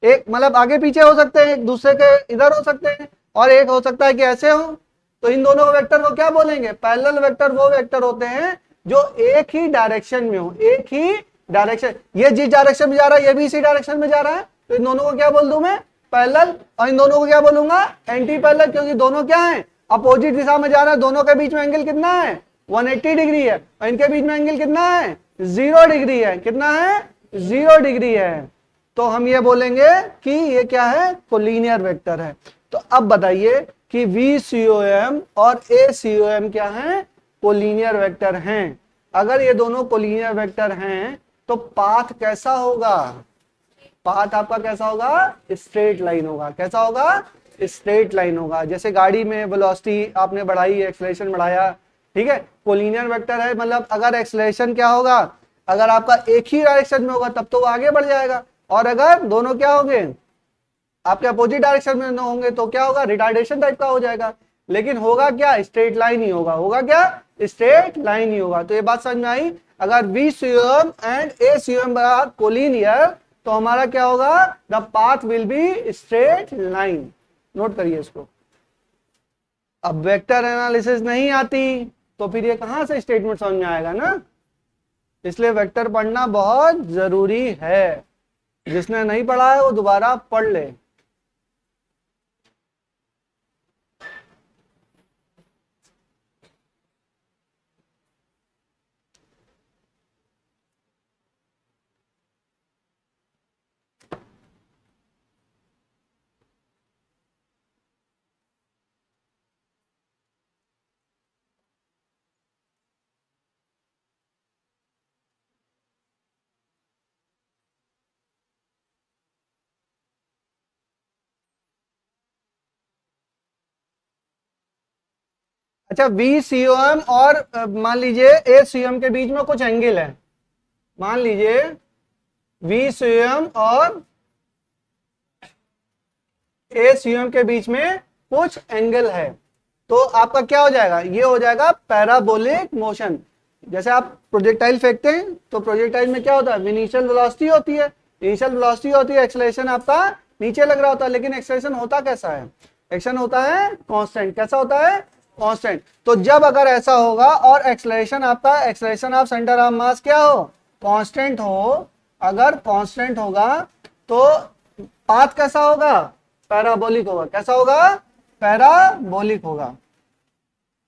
एक मतलब आगे पीछे हो सकते हैं, एक दूसरे के इधर हो सकते हैं, और एक हो सकता है कि ऐसे हो। तो इन दोनों वेक्टर को क्या बोलेंगे? पैरेलल वेक्टर वो वेक्टर होते हैं जो एक ही डायरेक्शन में हो, एक ही डायरेक्शन। ये जिस डायरेक्शन में जा रहा है, ये भी इसी डायरेक्शन में जा रहा है, तो इन दोनों को क्या बोल दूं मैं? पैरेलल। और इन दोनों को क्या बोलूंगा? एंटी पैरेलल, क्योंकि दोनों क्या है? अपोजिट दिशा में जा रहा है। दोनों के बीच में एंगल कितना है? 180 डिग्री है। और इनके बीच में एंगल कितना है? 0 डिग्री है। कितना है? 0 डिग्री है। तो हम ये बोलेंगे कि ये क्या है? कोलिनियर वेक्टर है। तो अब बताइए कि VCOM और ACOM क्या है? कोलिनियर वेक्टर हैं। अगर ये दोनों कोलिनियर वेक्टर हैं तो पाथ कैसा होगा? पाथ आपका कैसा होगा? स्ट्रेट लाइन होगा। कैसा होगा? स्ट्रेट लाइन होगा। जैसे गाड़ी में वेलोसिटी आपने बढ़ाई, एक्सेलरेशन बढ़ाया, ठीक है, कोलिनियर वेक्टर है, मतलब अगर एक्सेलरेशन क्या होगा? अगर आपका एक ही डायरेक्शन में होगा तब तो वो आगे बढ़ जाएगा, और अगर दोनों क्या होंगे? आपके अपोजिट डायरेक्शन में होंगे तो क्या होगा? रिटार्डेशन टाइप का हो जाएगा। लेकिन होगा क्या? स्ट्रेट लाइन ही होगा। होगा क्या? स्ट्रेट लाइन ही होगा। तो ये बात समझ में आई? अगर VCOM and ACOM are collinear तो हमारा क्या होगा? The path will be straight line. Note करिए इसको। अब वेक्टर एनालिसिस नहीं आती तो फिर ये कहां से स्टेटमेंट समझ में आएगा ना? इसलिए वेक्टर पढ़ना बहुत जरूरी है। जिसने नहीं पढ़ा है वो दोबारा पढ़ ले। अच्छा, VCOM और मान लीजिए ACOM के बीच में कुछ एंगल है। मान लीजिए VCOM और ACOM के बीच में कुछ एंगल है, तो आपका क्या हो जाएगा? ये हो जाएगा पैराबोलिक मोशन। जैसे आप प्रोजेक्टाइल फेंकते हैं तो प्रोजेक्टाइल में क्या होता है? इनिशियल वेलोसिटी होती है। इनिशियल वेलोसिटी होती है, एक्सेलरेशन आपका नीचे लग रहा होता है, लेकिन एक्सेलरेशन होता कैसा है? एक्शन होता है कांस्टेंट। कैसा होता है? कांस्टेंट। तो जब अगर ऐसा होगा और एक्सेलरेशन आपका, acceleration of centre of mass क्या हो? कांस्टेंट हो। अगर कांस्टेंट होगा तो पाथ कैसा होगा? पैराबोलिक होगा। कैसा होगा? पैराबोलिक होगा।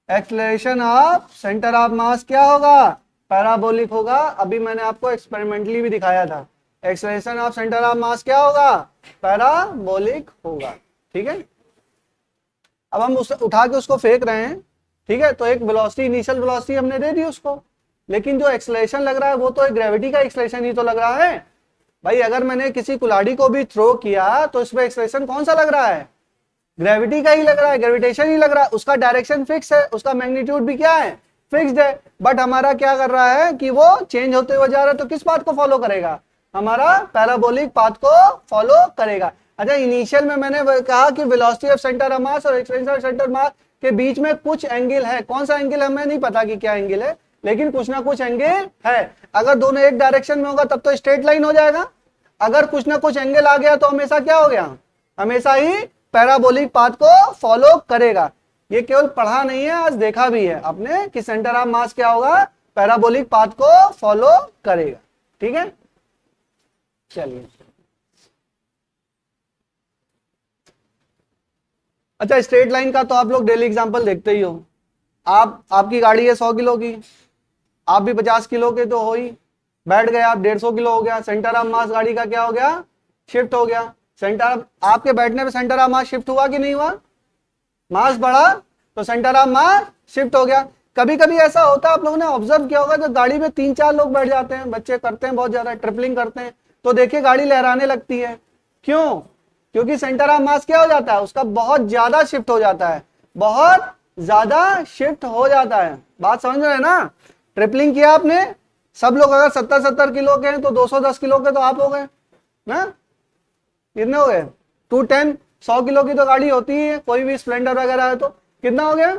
Acceleration of centre of mass क्या होगा? पैराबोलिक होगा। अभी मैंने आपको एक्सपेरिमेंटली भी दिखाया था। Acceleration of centre of mass क्या होगा? पैराबोलिक होगा। ठीक है। अब हम उस उठा के उसको फेंक रहे हैं, ठीक है, तो एक वेलोसिटी, इनिशियल वेलोसिटी हमने दे दी उसको, लेकिन जो एक्सेलरेशन लग रहा है वो तो एक ग्रेविटी का एक्सेलरेशन ही तो लग रहा है भाई। अगर मैंने किसी कुल्हाड़ी को भी थ्रो किया तो इसमें एक्सेलरेशन कौन सा लग रहा है, ग्रेविटी का ही लग रहा है, ग्रेविटेशन ही लग रहा है, उसका डायरेक्शन फिक्स है, उसका मैग्नीट्यूड भी क्या है, फिक्स्ड है। बट हमारा क्या कर रहा है कि वो चेंज होते हुए जा रहा है, तो किस पाथ को फॉलो करेगा, हमारा पैराबोलिक पाथ को फॉलो करेगा। अच्छा, इनिशियल में मैंने कहा कि वेलोसिटी ऑफ सेंटर ऑफ मास और एक्सपेंशन ऑफ सेंटर मास के बीच में कुछ एंगल है, कौन सा एंगल हमें नहीं पता कि क्या एंगल है, लेकिन कुछ ना कुछ एंगल है। अगर दोनों एक डायरेक्शन में होगा तब तो स्ट्रेट लाइन हो जाएगा, अगर कुछ ना कुछ एंगल आ गया तो हमेशा क्या हो गया, हमेशा ही पैराबोलिक पाथ को फॉलो करेगा। ये केवल पढ़ा नहीं है, आज देखा भी है आपने कि सेंटर ऑफ मास क्या होगा, पैराबोलिक पाथ को फॉलो करेगा। ठीक है, चलिए। अच्छा, स्ट्रेट लाइन का तो आप लोग डेली एग्जांपल देखते ही हो। आपकी गाड़ी है 100 किलो की, आप भी 50 किलो के तो हो ही, बैठ गए आप 150 किलो हो गया, सेंटर ऑफ मास गाड़ी का क्या हो गया, शिफ्ट हो गया। सेंटर आपके बैठने पे सेंटर ऑफ मास शिफ्ट हुआ कि नहीं हुआ, मास बढ़ा तो सेंटर ऑफ मास शिफ्ट हो गया। कभी कभी ऐसा होता है, आप लोगों ने ऑब्जर्व किया होगा, जो गाड़ी में 3-4 लोग बैठ जाते हैं, बच्चे करते हैं बहुत ज्यादा, ट्रिपलिंग करते हैं, तो देखिए गाड़ी लहराने लगती है। क्यों, क्योंकि सेंटर ऑफ मास क्या हो जाता है, उसका बहुत ज्यादा शिफ्ट हो जाता है, बहुत ज्यादा शिफ्ट हो जाता है। बात समझ रहे हैं ना, ट्रिपलिंग किया आपने, सब लोग अगर 70-70 किलो के हैं तो 210 किलो के तो आप हो गए ना, कितने हो गए, 210, 100 किलो की तो गाड़ी होती है, कोई भी स्प्लेंडर वगैरह है तो कितना हो गया,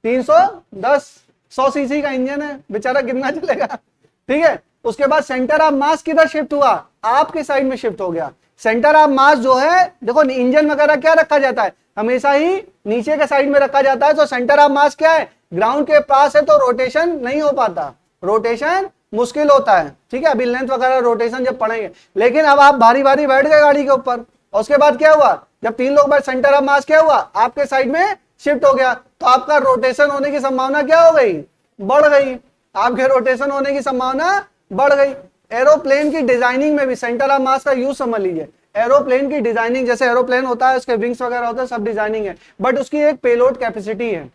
310, 100 सीसी का इंजन है, बेचारा कितना चलेगा। ठीक है, उसके बाद सेंटर ऑफ मास किधर शिफ्ट हुआ, आपके साइड में शिफ्ट हो गया। सेंटर ऑफ मास जो है, देखो इंजन वगैरह क्या रखा जाता है, हमेशा ही नीचे के साइड में रखा जाता है, तो सेंटर ऑफ मास क्या है, ग्राउंड के पास है, तो रोटेशन नहीं हो पाता, रोटेशन मुश्किल होता है। ठीक है, अभी लेंथ वगैरह रोटेशन जब पढ़ेंगे, लेकिन अब आप भारी भारी बैठ गए गाड़ी के ऊपर, और उसके बाद क्या हुआ, जब 3 लोग बैठ, सेंटर ऑफ मास क्या हुआ, आपके साइड में शिफ्ट हो गया, तो आपका रोटेशन होने की संभावना क्या हो गई, बढ़ गई, आपके रोटेशन होने की संभावना बढ़ गई। एरोप्लेन की डिजाइनिंग में भी सेंटर ऑफ मास का यूज समझ लीजिए। एरोप्लेन की डिजाइनिंग, जैसे एरोप्लेन होता है, उसके विंग्स वगैरह होते हैं, सब डिजाइनिंग है, बट उसकी एक पेलोड कैपेसिटी है,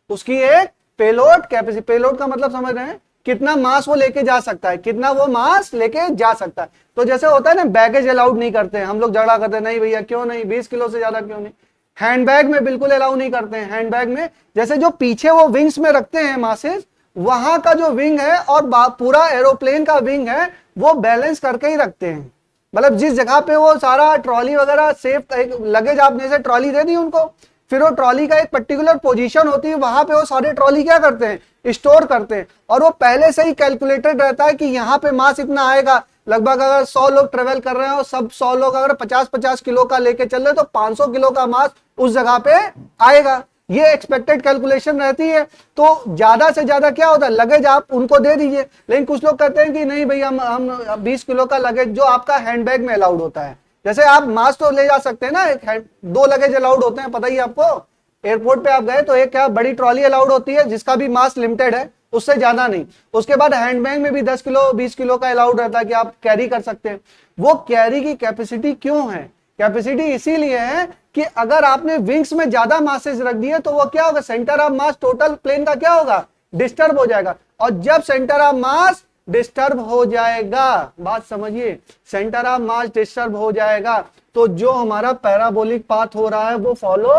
उसकी एक पेलोड कैपेसिटी, पेलोड का मतलब समझ रहे हैं, कितना मास वो लेके जा सकता है, कितना वो मास लेके जा सकता है। तो जैसे होता है ना, बैगेज अलाउड नहीं करते हैं हम लोग, झगड़ा करते हैं, नहीं भैया क्यों नहीं, 20 किलो से ज्यादा क्यों नहीं। हैंडबैग में बिल्कुल अलाउ नहीं करते हैं, हैंडबैग में जैसे जो पीछे वो विंग्स में रखते हैं मासेस, वहां का जो विंग है और पूरा एरोप्लेन का विंग है, वो बैलेंस करके ही रखते हैं। मतलब जिस जगह पे वो सारा ट्रॉली वगैरह सेफ, लगेज आपने से ट्रॉली दे दी उनको, फिर वो ट्रॉली का एक पर्टिकुलर पोजीशन होती है, वहां पे वो सारे ट्रॉली क्या करते हैं, स्टोर करते हैं, और वो पहले से ही कैलकुलेटेड रहता है कि यहाँ पे मास इतना आएगा। लगभग अगर 100 लोग ट्रेवल कर रहे हैं और सब 100 लोग अगर 50-50 किलो का लेके चल रहे हैं, तो 500 किलो का मास उस जगह पे आएगा, ये एक्सपेक्टेड कैलकुलेशन रहती है। तो ज्यादा से ज्यादा क्या होता है, लगेज आप उनको दे दीजिए, लेकिन कुछ लोग कहते हैं कि नहीं भैया हम 20 किलो का लगेज जो आपका हैंडबैग में अलाउड होता है, जैसे आप मास तो ले जा सकते हैं ना, 2 लगेज अलाउड होते हैं, पता ही आपको, एयरपोर्ट पे आप गए तो एक क्या बड़ी ट्रॉली अलाउड होती है जिसका भी मास लिमिटेड है, उससे ज्यादा नहीं। उसके बाद हैंडबैग में भी 10 किलो 20 किलो का अलाउड रहता है कि आप कैरी कर सकते हैं। वो कैरी की कैपेसिटी क्यों है, कैपेसिटी इसीलिए है कि अगर आपने विंग्स में ज्यादा मासेस रख दिए तो वो क्या होगा, centre of mass total plane का क्या होगा, डिस्टर्ब हो जाएगा। और जब सेंटर ऑफ मास डिस्टर्ब हो जाएगा, बात समझिए, सेंटर ऑफ मास डिस्टर्ब हो जाएगा, तो जो हमारा पैराबोलिक पाथ हो रहा है वो फॉलो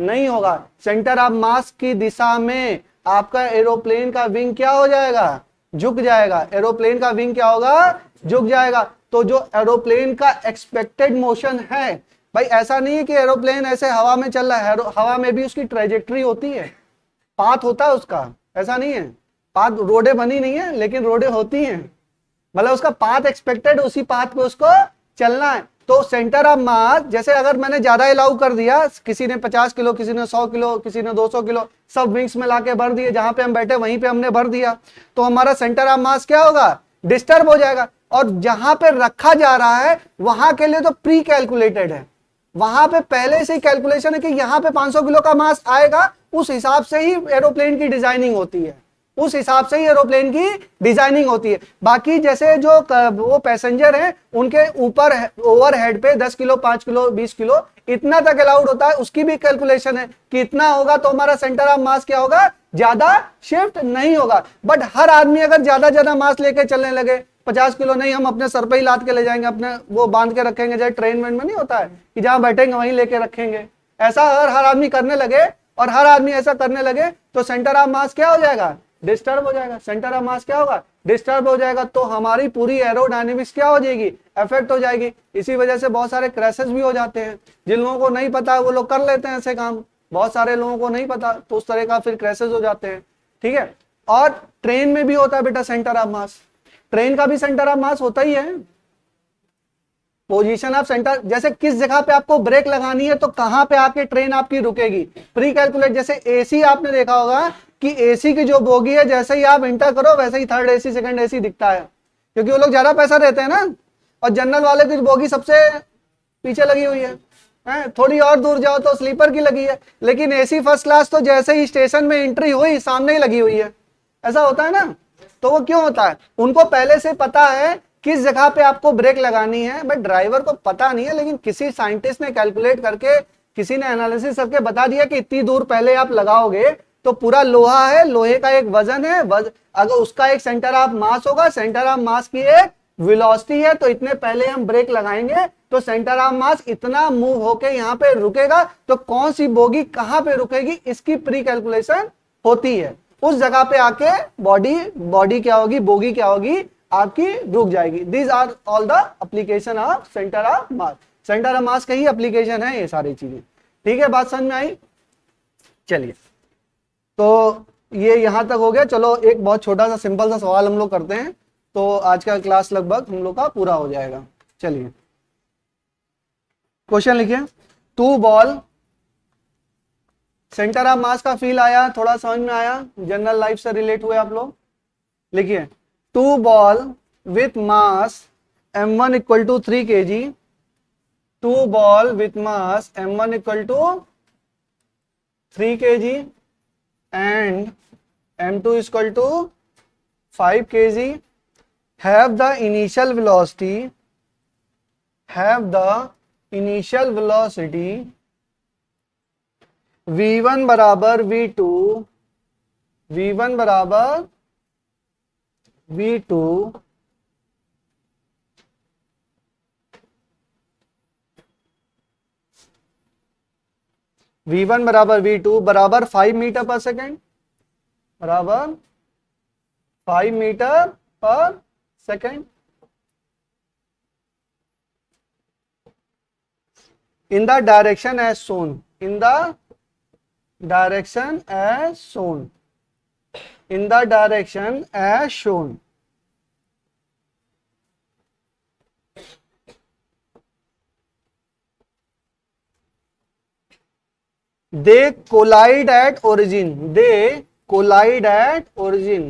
नहीं होगा। सेंटर ऑफ मास की दिशा में आपका एरोप्लेन का विंग क्या हो जाएगा, झुक जाएगा, एरोप्लेन का विंग क्या होगा, झुक जाएगा। तो जो एरोप्लेन का एक्सपेक्टेड मोशन है, भाई ऐसा नहीं है कि एरोप्लेन ऐसे हवा में चल रहा है, हवा में भी उसकी ट्रेजेक्ट्री होती है, पाथ होता है उसका, ऐसा नहीं है पाथ, रोडे बनी नहीं है लेकिन रोडे होती हैं, मतलब उसका पाथ एक्सपेक्टेड, उसी पाथ पे उसको चलना है। तो सेंटर ऑफ मास, जैसे अगर मैंने ज्यादा अलाउ कर दिया, किसी ने 50 किलो, किसी ने 100 किलो, किसी ने 200 किलो, सब विंग्स में लाके भर दिए, जहां पे हम बैठे वहीं पे हमने भर दिया, तो हमारा सेंटर ऑफ मास क्या होगा, डिस्टर्ब हो जाएगा। और जहां पे रखा जा रहा है वहां के लिए तो प्री कैलकुलेटेड है, वहां पे पहले से ही कैलकुलेशन है कि यहाँ पे 500 किलो का मास आएगा, उस हिसाब से ही एरोप्लेन की डिजाइनिंग होती है। उस हिसाब से ही एरोप्लेन की डिजाइनिंग होती है। बाकी जैसे जो वो पैसेंजर हैं उनके ऊपर ओवरहेड पे 10 किलो 5 किलो 20 किलो इतना तक अलाउड होता है, उसकी भी कैलकुलेशन है कि इतना होगा तो हमारा सेंटर ऑफ मास क्या होगा, ज्यादा शिफ्ट नहीं होगा। बट हर आदमी अगर ज्यादा मास लेके चलने लगे, 50 किलो नहीं हम अपने सर पे ही लाद के ले जाएंगे, अपने वो बांध के रखेंगे, जैसे ट्रेन में नहीं होता है कि जहां बैठेंगे वहीं लेके रखेंगे, ऐसा अगर हर आदमी करने लगे और हर आदमी ऐसा करने लगे तो सेंटर ऑफ मास क्या हो जाएगा, डिस्टर्ब हो जाएगा। सेंटर ऑफ मास क्या होगा, डिस्टर्ब हो जाएगा। तो हमारी पूरी एरोडायनेमिक्स क्या हो जाएगी, इफेक्ट हो जाएगी। इसी वजह से बहुत सारे क्रैशेस भी हो जाते हैं। जिन लोगों को नहीं पता वो लोग कर लेते हैं ऐसे काम, बहुत सारे लोगों को नहीं पता तो उस तरह का फिर क्रैशेस हो जाते हैं। ठीक है, और ट्रेन में भी होता है बेटा सेंटर ऑफ मास, ट्रेन का भी सेंटर ऑफ मास होता ही है। पोजीशन ऑफ सेंटर, जैसे किस जगह पे आपको ब्रेक लगानी है तो कहां पे आके ट्रेन आपकी रुकेगी, प्री कैलकुलेट। जैसे एसी आपने देखा होगा कि एसी की जो बोगी है जैसे ही आप इंटर करो वैसे ही थर्ड एसी सेकंड एसी दिखता है, क्योंकि वो लोग ज्यादा पैसा देते हैं ना। और जनरल वाले की बोगी सबसे पीछे लगी हुई है, थोड़ी और दूर जाओ तो स्लीपर की लगी है, लेकिन एसी फर्स्ट क्लास तो जैसे ही स्टेशन में एंट्री हुई सामने ही लगी हुई है। ऐसा होता है ना, तो वो क्यों होता है, उनको पहले से पता है किस जगह पे आपको ब्रेक लगानी है, बट ड्राइवर को पता नहीं है, लेकिन किसी साइंटिस्ट ने कैलकुलेट करके, किसी ने एनालिसिस करके बता दिया कि इतनी दूर पहले आप लगाओगे तो पूरा लोहा है, लोहे का एक वजन है, अगर उसका एक सेंटर ऑफ मास होगा, सेंटर ऑफ मास की एक वेलोसिटी है, तो इतने पहले हम ब्रेक लगाएंगे तो सेंटर ऑफ मास इतना मूव होके यहाँ पे रुकेगा, तो कौन सी बोगी कहां पे रुकेगी इसकी प्री कैलकुलेशन होती है। उस जगह पे आके बॉडी बॉडी क्या होगी, बोगी क्या होगी आपकी, रुक जाएगी। These are all the application of centre of mass. Centre of mass का ही एप्लीकेशन है ये सारी चीजें। ठीक है, बात समझ में आई। चलिए, तो ये यहां तक हो गया। चलो एक बहुत छोटा सा सिंपल सा सवाल हम लोग करते हैं, तो आज का क्लास लगभग हम लोग का पूरा हो जाएगा। चलिए, क्वेश्चन लिखिए। Two ball, centre of mass का फील आया, थोड़ा समझ में आया, जनरल लाइफ से रिलेट हुए आप लोग। लिखिए, two ball with mass m1 equal to 3 kg, two ball with mass m1 equal to 3 kg and m2 is equal to 5 kg have the initial velocity v1 बराबर v2 बराबर v2 v1 बराबर v2 बराबर 5 metre पर second, बराबर 5 metre पर second. in the direction as shown, in the direction as shown, in the direction as shown. They collide at origin, they collide at origin,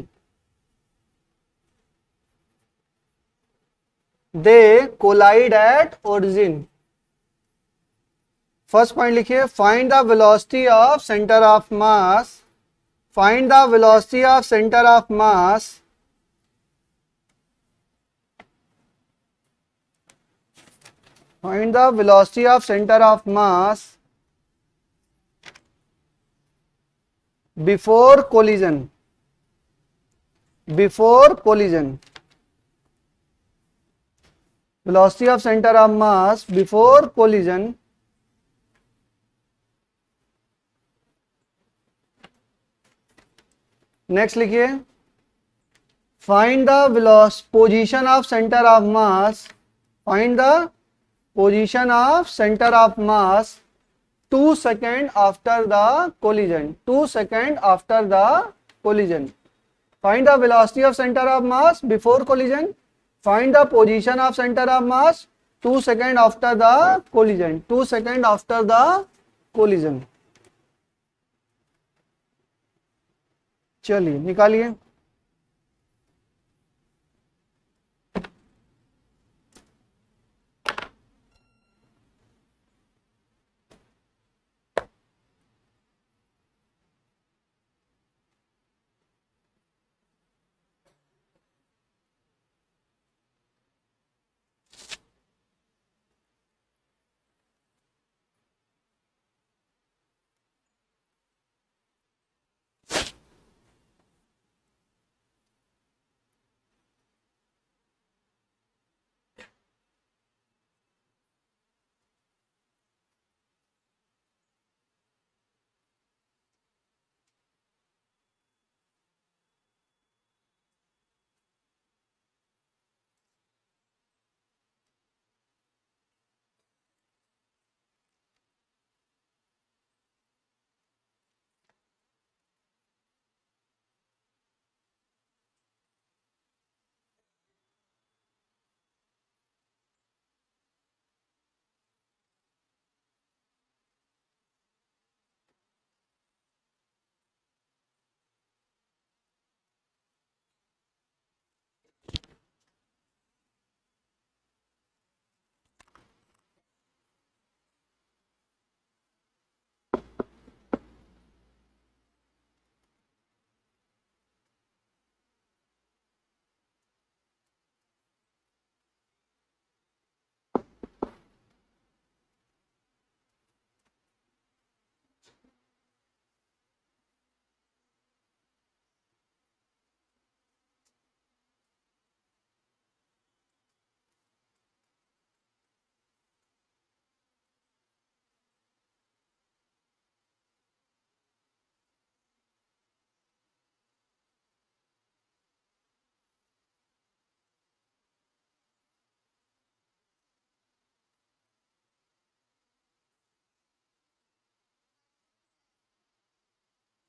they collide at origin. First point लिखिए, find the velocity of centre of mass, find the velocity of centre of mass, find the velocity of centre of mass before collision, before collision, velocity of centre of mass before collision. Next लिखिए, find the position of centre of mass, find the position of centre of mass 2 second after the collision, 2 second after the collision. Find the velocity of centre of mass before collision, find the position of centre of mass 2 second after the collision, 2 second after the collision. चलिए निकालिए।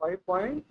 5.,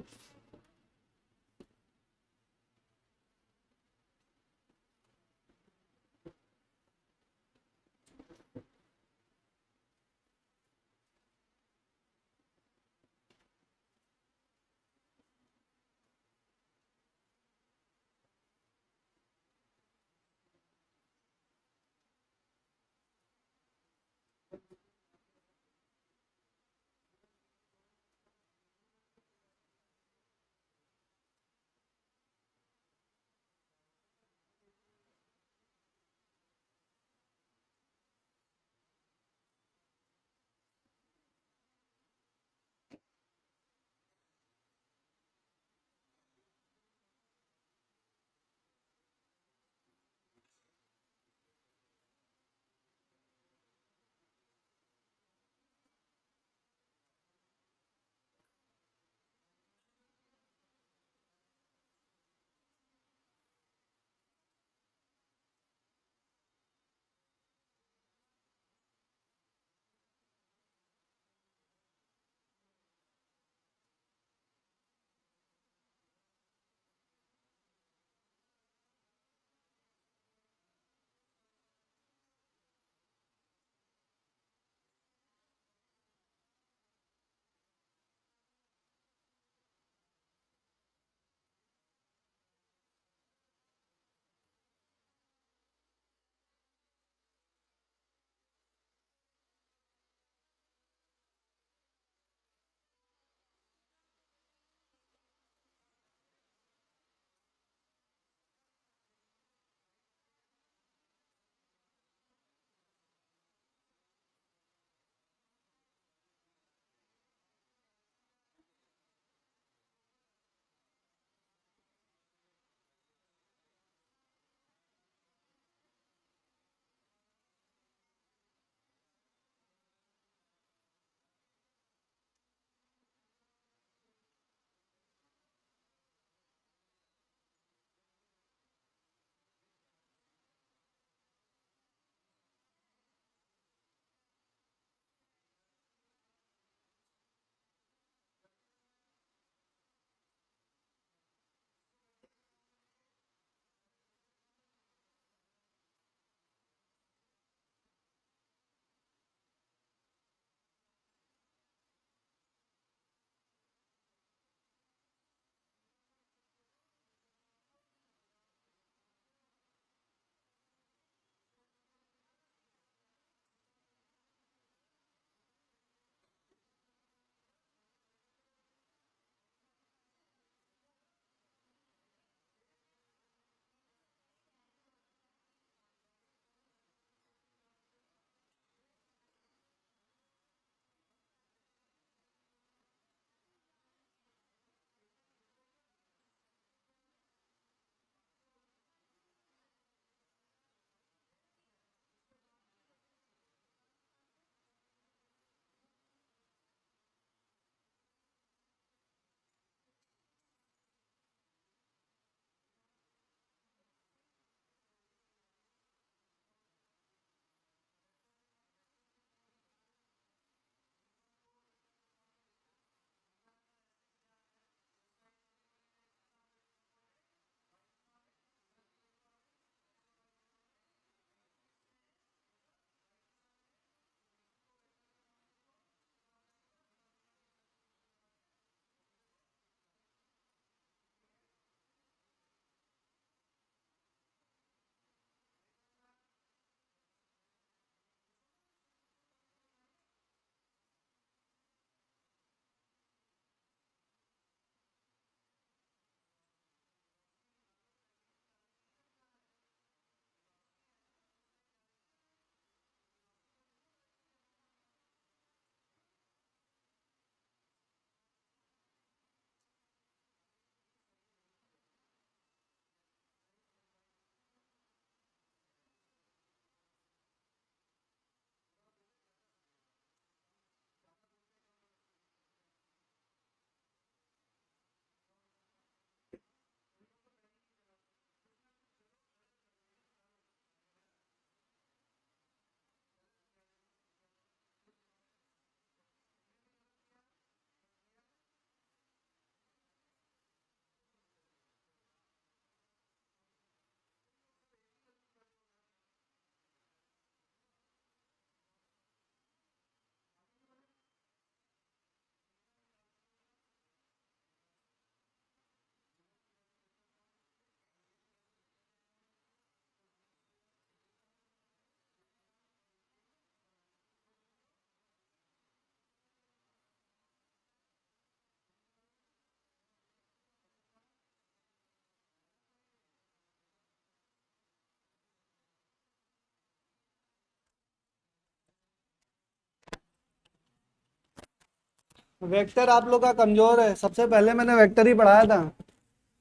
vector आप लोग का कमजोर है, सबसे पहले मैंने वेक्टर ही पढ़ाया था।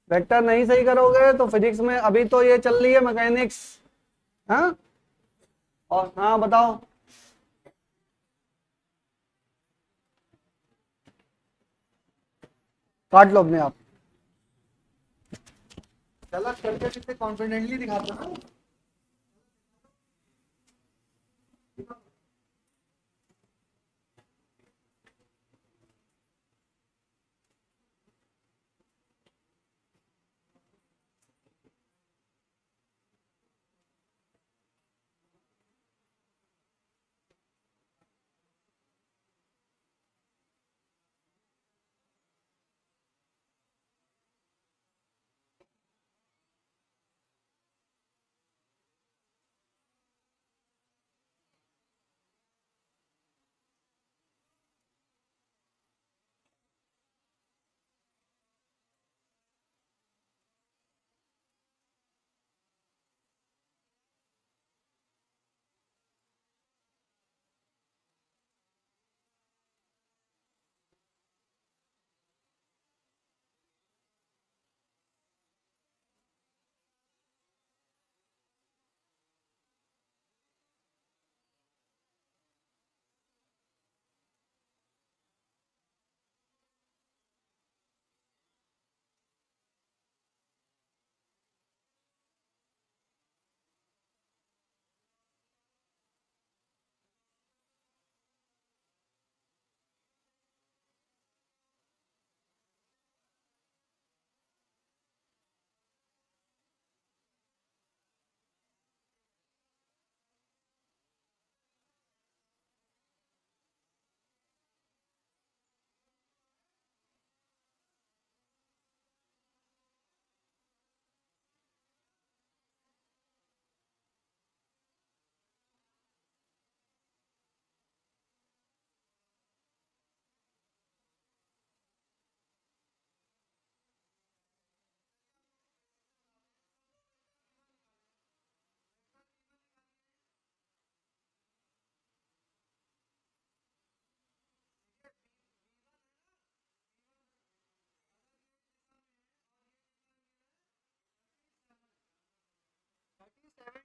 वेक्टर नहीं सही करोगे तो फिजिक्स में, अभी तो ये चल रही है मैकेनिक्स। हाँ, और हाँ बताओ। काट लो अपने आप। गलत करके कितने कॉन्फिडेंटली दिखाते हो ना।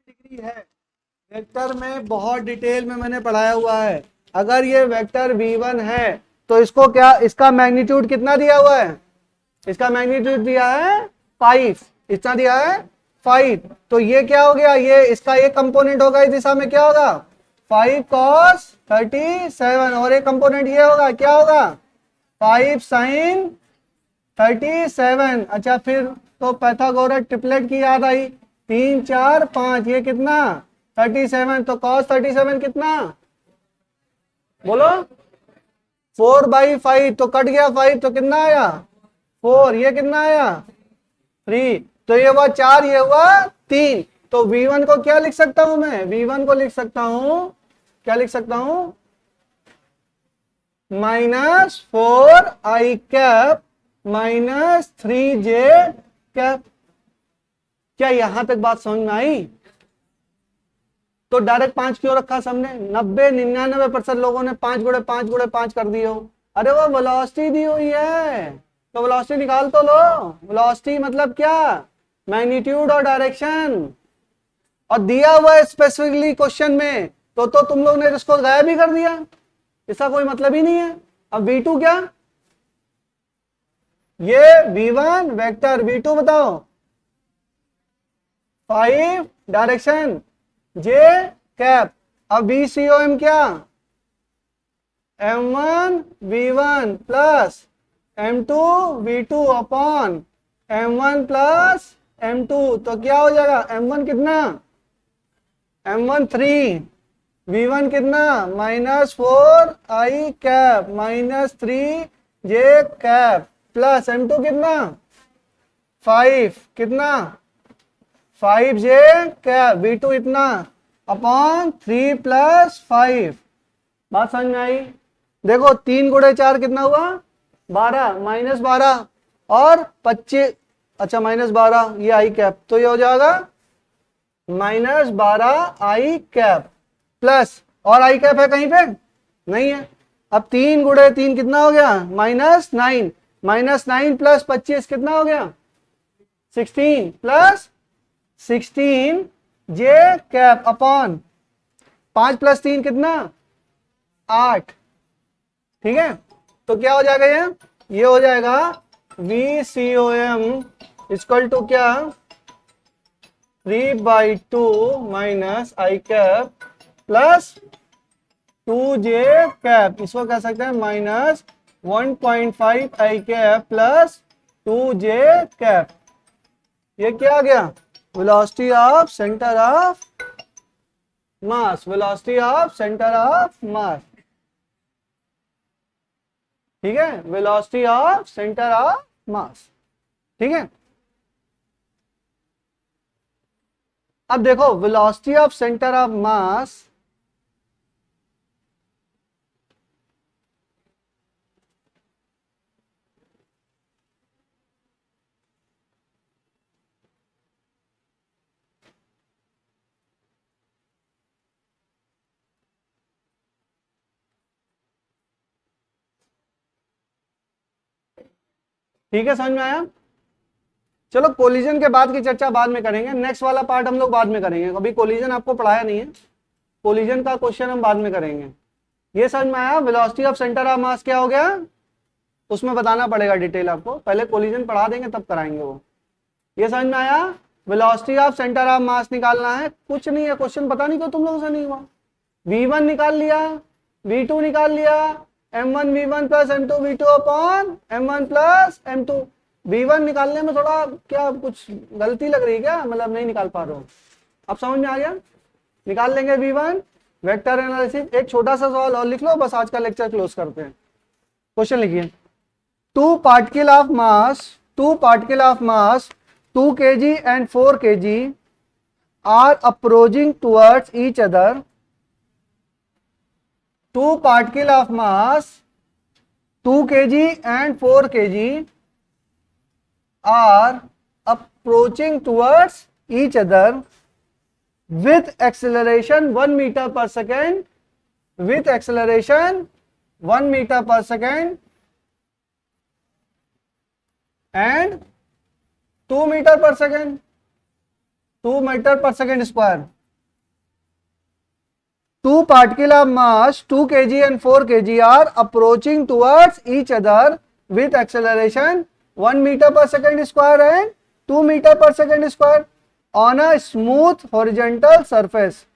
डिग्री है। वेक्टर में बहुत डिटेल में मैंने पढ़ाया हुआ है। अगर ये वेक्टर v1 है तो इसको क्या, इसका मैग्नीट्यूड कितना दिया हुआ है? इसका मैग्नीट्यूड दिया है 5। इतना दिया है 5। तो ये क्या हो गया, ये इसका एक कंपोनेंट होगा इस दिशा में, क्या होगा 5 cos 37, और एक कंपोनेंट ये होगा, क्या होगा 5 sin 37। अच्छा, फिर तो पैथागोरस ट्रिपलेट की याद आई, 3 4 5, ये कितना 37। तो cos 37 कितना, बोलो 4/5। तो कट गया 5, तो कितना आया 4। ये कितना आया 3। तो ये हुआ 4, ये हुआ 3। तो v1 को क्या लिख सकता हूं मैं? v1 को लिख सकता हूं, क्या लिख सकता हूं, -4i -3j। क्या यहां तक बात समझ में आई? तो डायरेक्ट 5 क्यों रखा सबने? 90-99% लोगों ने 5 × 5 × 5 कर दिए हो। अरे वो वेलोसिटी दी हुई है, तो वेलोसिटी निकाल तो लो। वेलोसिटी मतलब क्या, मैग्नीट्यूड और डायरेक्शन, और दिया हुआ है स्पेसिफिकली क्वेश्चन में, तो तुम लोग ने इसको गायब ही कर दिया, इसका कोई मतलब ही नहीं है। अब v2 क्या, ये v1 वेक्टर, v2 बताओ 5 डायरेक्शन j कैप। अब VCOM क्या, m1 v1 plus m2 v2 upon m1 plus m2। तो क्या हो जाएगा, m1 कितना, m1 3, v1 कितना -4i cap -3j cap plus m2 कितना 5, कितना 5j कैप, v2 इतना अपॉन 3 + 5। बात समझ में आई? देखो 3 × 4 कितना हुआ 12, -12 और 25, अच्छा -12, ये आई कैप, तो ये हो जाएगा -12 आई कैप प्लस, और आई कैप है कहीं पे नहीं है। अब 3 गुणे 3 कितना हो गया, -9, -9 प्लस 25 कितना हो गया, 16 प्लस 16 जे कैप अपॉन 5 प्लस 3 कितना, 8। ठीक है, तो क्या हो जाएगा, ये हो जाएगा VCOM इक्वल टू क्या, 3/2 माइनस आई कैप प्लस 2J कैप, इसको कह सकते हैं -1.5 आई कैप प्लस 2J कैप। ये क्या आ गया, velocity of centre of mass, velocity of centre of mass. ठीक है, velocity of centre of mass. ठीक है, अब देखो velocity of centre of mass, ठीक है, समझ में आया। चलो कोलिजन के बाद की चर्चा बाद में करेंगे, नेक्स्ट वाला पार्ट हम लोग बाद में करेंगे, अभी कोलिजन आपको पढ़ाया नहीं है, कोलिजन का क्वेश्चन हम बाद में करेंगे। ये समझ में आया, velocity of centre of mass क्या हो गया, उसमें बताना पड़ेगा डिटेल आपको, पहले कोलिजन पढ़ा देंगे तब कराएंगे वो। ये समझ में आया, वेलोसिटी ऑफ सेंटर ऑफ मास निकालना है, कुछ नहीं है, क्वेश्चन पता नहीं क्यों तुम लोगों से नहीं हुआ। V1 निकाल लिया, V2 निकाल लिया, M1 V1 plus M2 V2 upon M1 plus M2। V1 निकालने में थोड़ा क्या कुछ गलती लग रही है क्या, मतलब नहीं निकाल पा रहे हो, अब समझ में आ गया, निकाल लेंगे V1। वेक्टर एनालिसिस, एक छोटा सा सवाल और लिख लो, बस आज का लेक्चर क्लोज करते हैं। क्वेश्चन लिखिए, two particle of mass 2 kg and 4 kg are approaching towards each other. Two particle of mass 2 kg and 4 kg are approaching towards each other with acceleration 1 meter per second, with acceleration 1 meter per second and 2 meter per second, 2 meter per second square. Two particle of mass 2 kg and 4 kg are approaching towards each other with acceleration 1 meter per second square and 2 meter per second square on a smooth horizontal surface.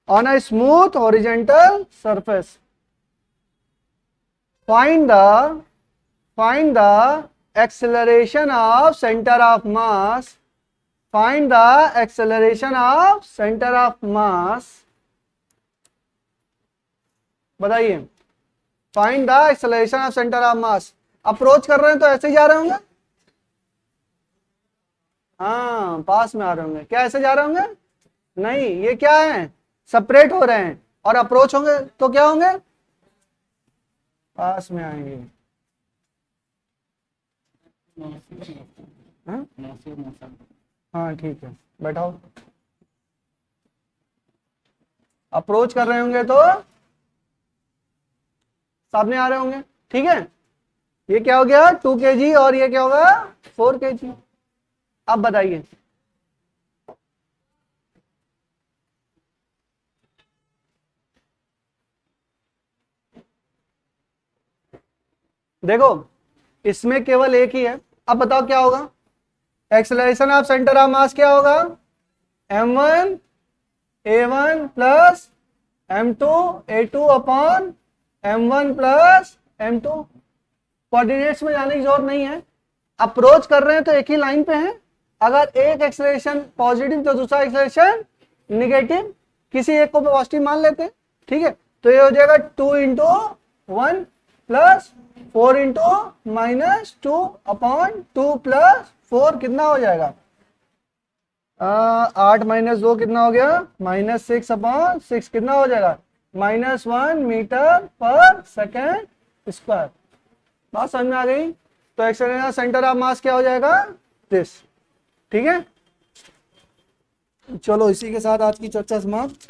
On a smooth horizontal surface. Find the acceleration of center of mass. Find the acceleration of center of mass. बताइए, find the acceleration of centre of mass. Approach कर रहे हैं तो ऐसे ही जा रहे होंगे, हाँ पास में आ रहे होंगे, क्या ऐसे जा रहे होंगे, नहीं, ये क्या है, सेपरेट हो रहे हैं, और अप्रोच होंगे तो क्या होंगे, पास में आएंगे। हाँ ठीक है, बैठाओ। अप्रोच कर रहे होंगे तो सामने आ रहे होंगे, ठीक है। ये क्या हो गया 2 kg और ये क्या होगा 4 kg। अब बताइए, देखो इसमें केवल एक ही है। अब बताओ क्या होगा, acceleration of centre of mass क्या होगा, m1 a1 plus m2 a2 upon m1 plus m2। Coordinates में जाने की जरूरत नहीं है, अप्रोच कर रहे हैं तो एक ही लाइन पे हैं। अगर एक एक्सेलरेशन पॉजिटिव तो दूसरा एक्सेलरेशन निगेटिव, किसी एक को पॉजिटिव मान लेते हैं, ठीक है। तो ये हो जाएगा 2 into 1 plus 4 into minus 2 upon 2 plus 4 कितना हो जाएगा, 8 माइनस 2 कितना हो गया, -6 अपॉन 6 कितना हो जाएगा, -1 मीटर पर सेकेंड स्क्वायर। बात समझ में आ गई। तो एक्सेलरेशन सेंटर ऑफ मास क्या हो जाएगा, दिस, ठीक है। चलो इसी के साथ आज की चर्चा समाप्त।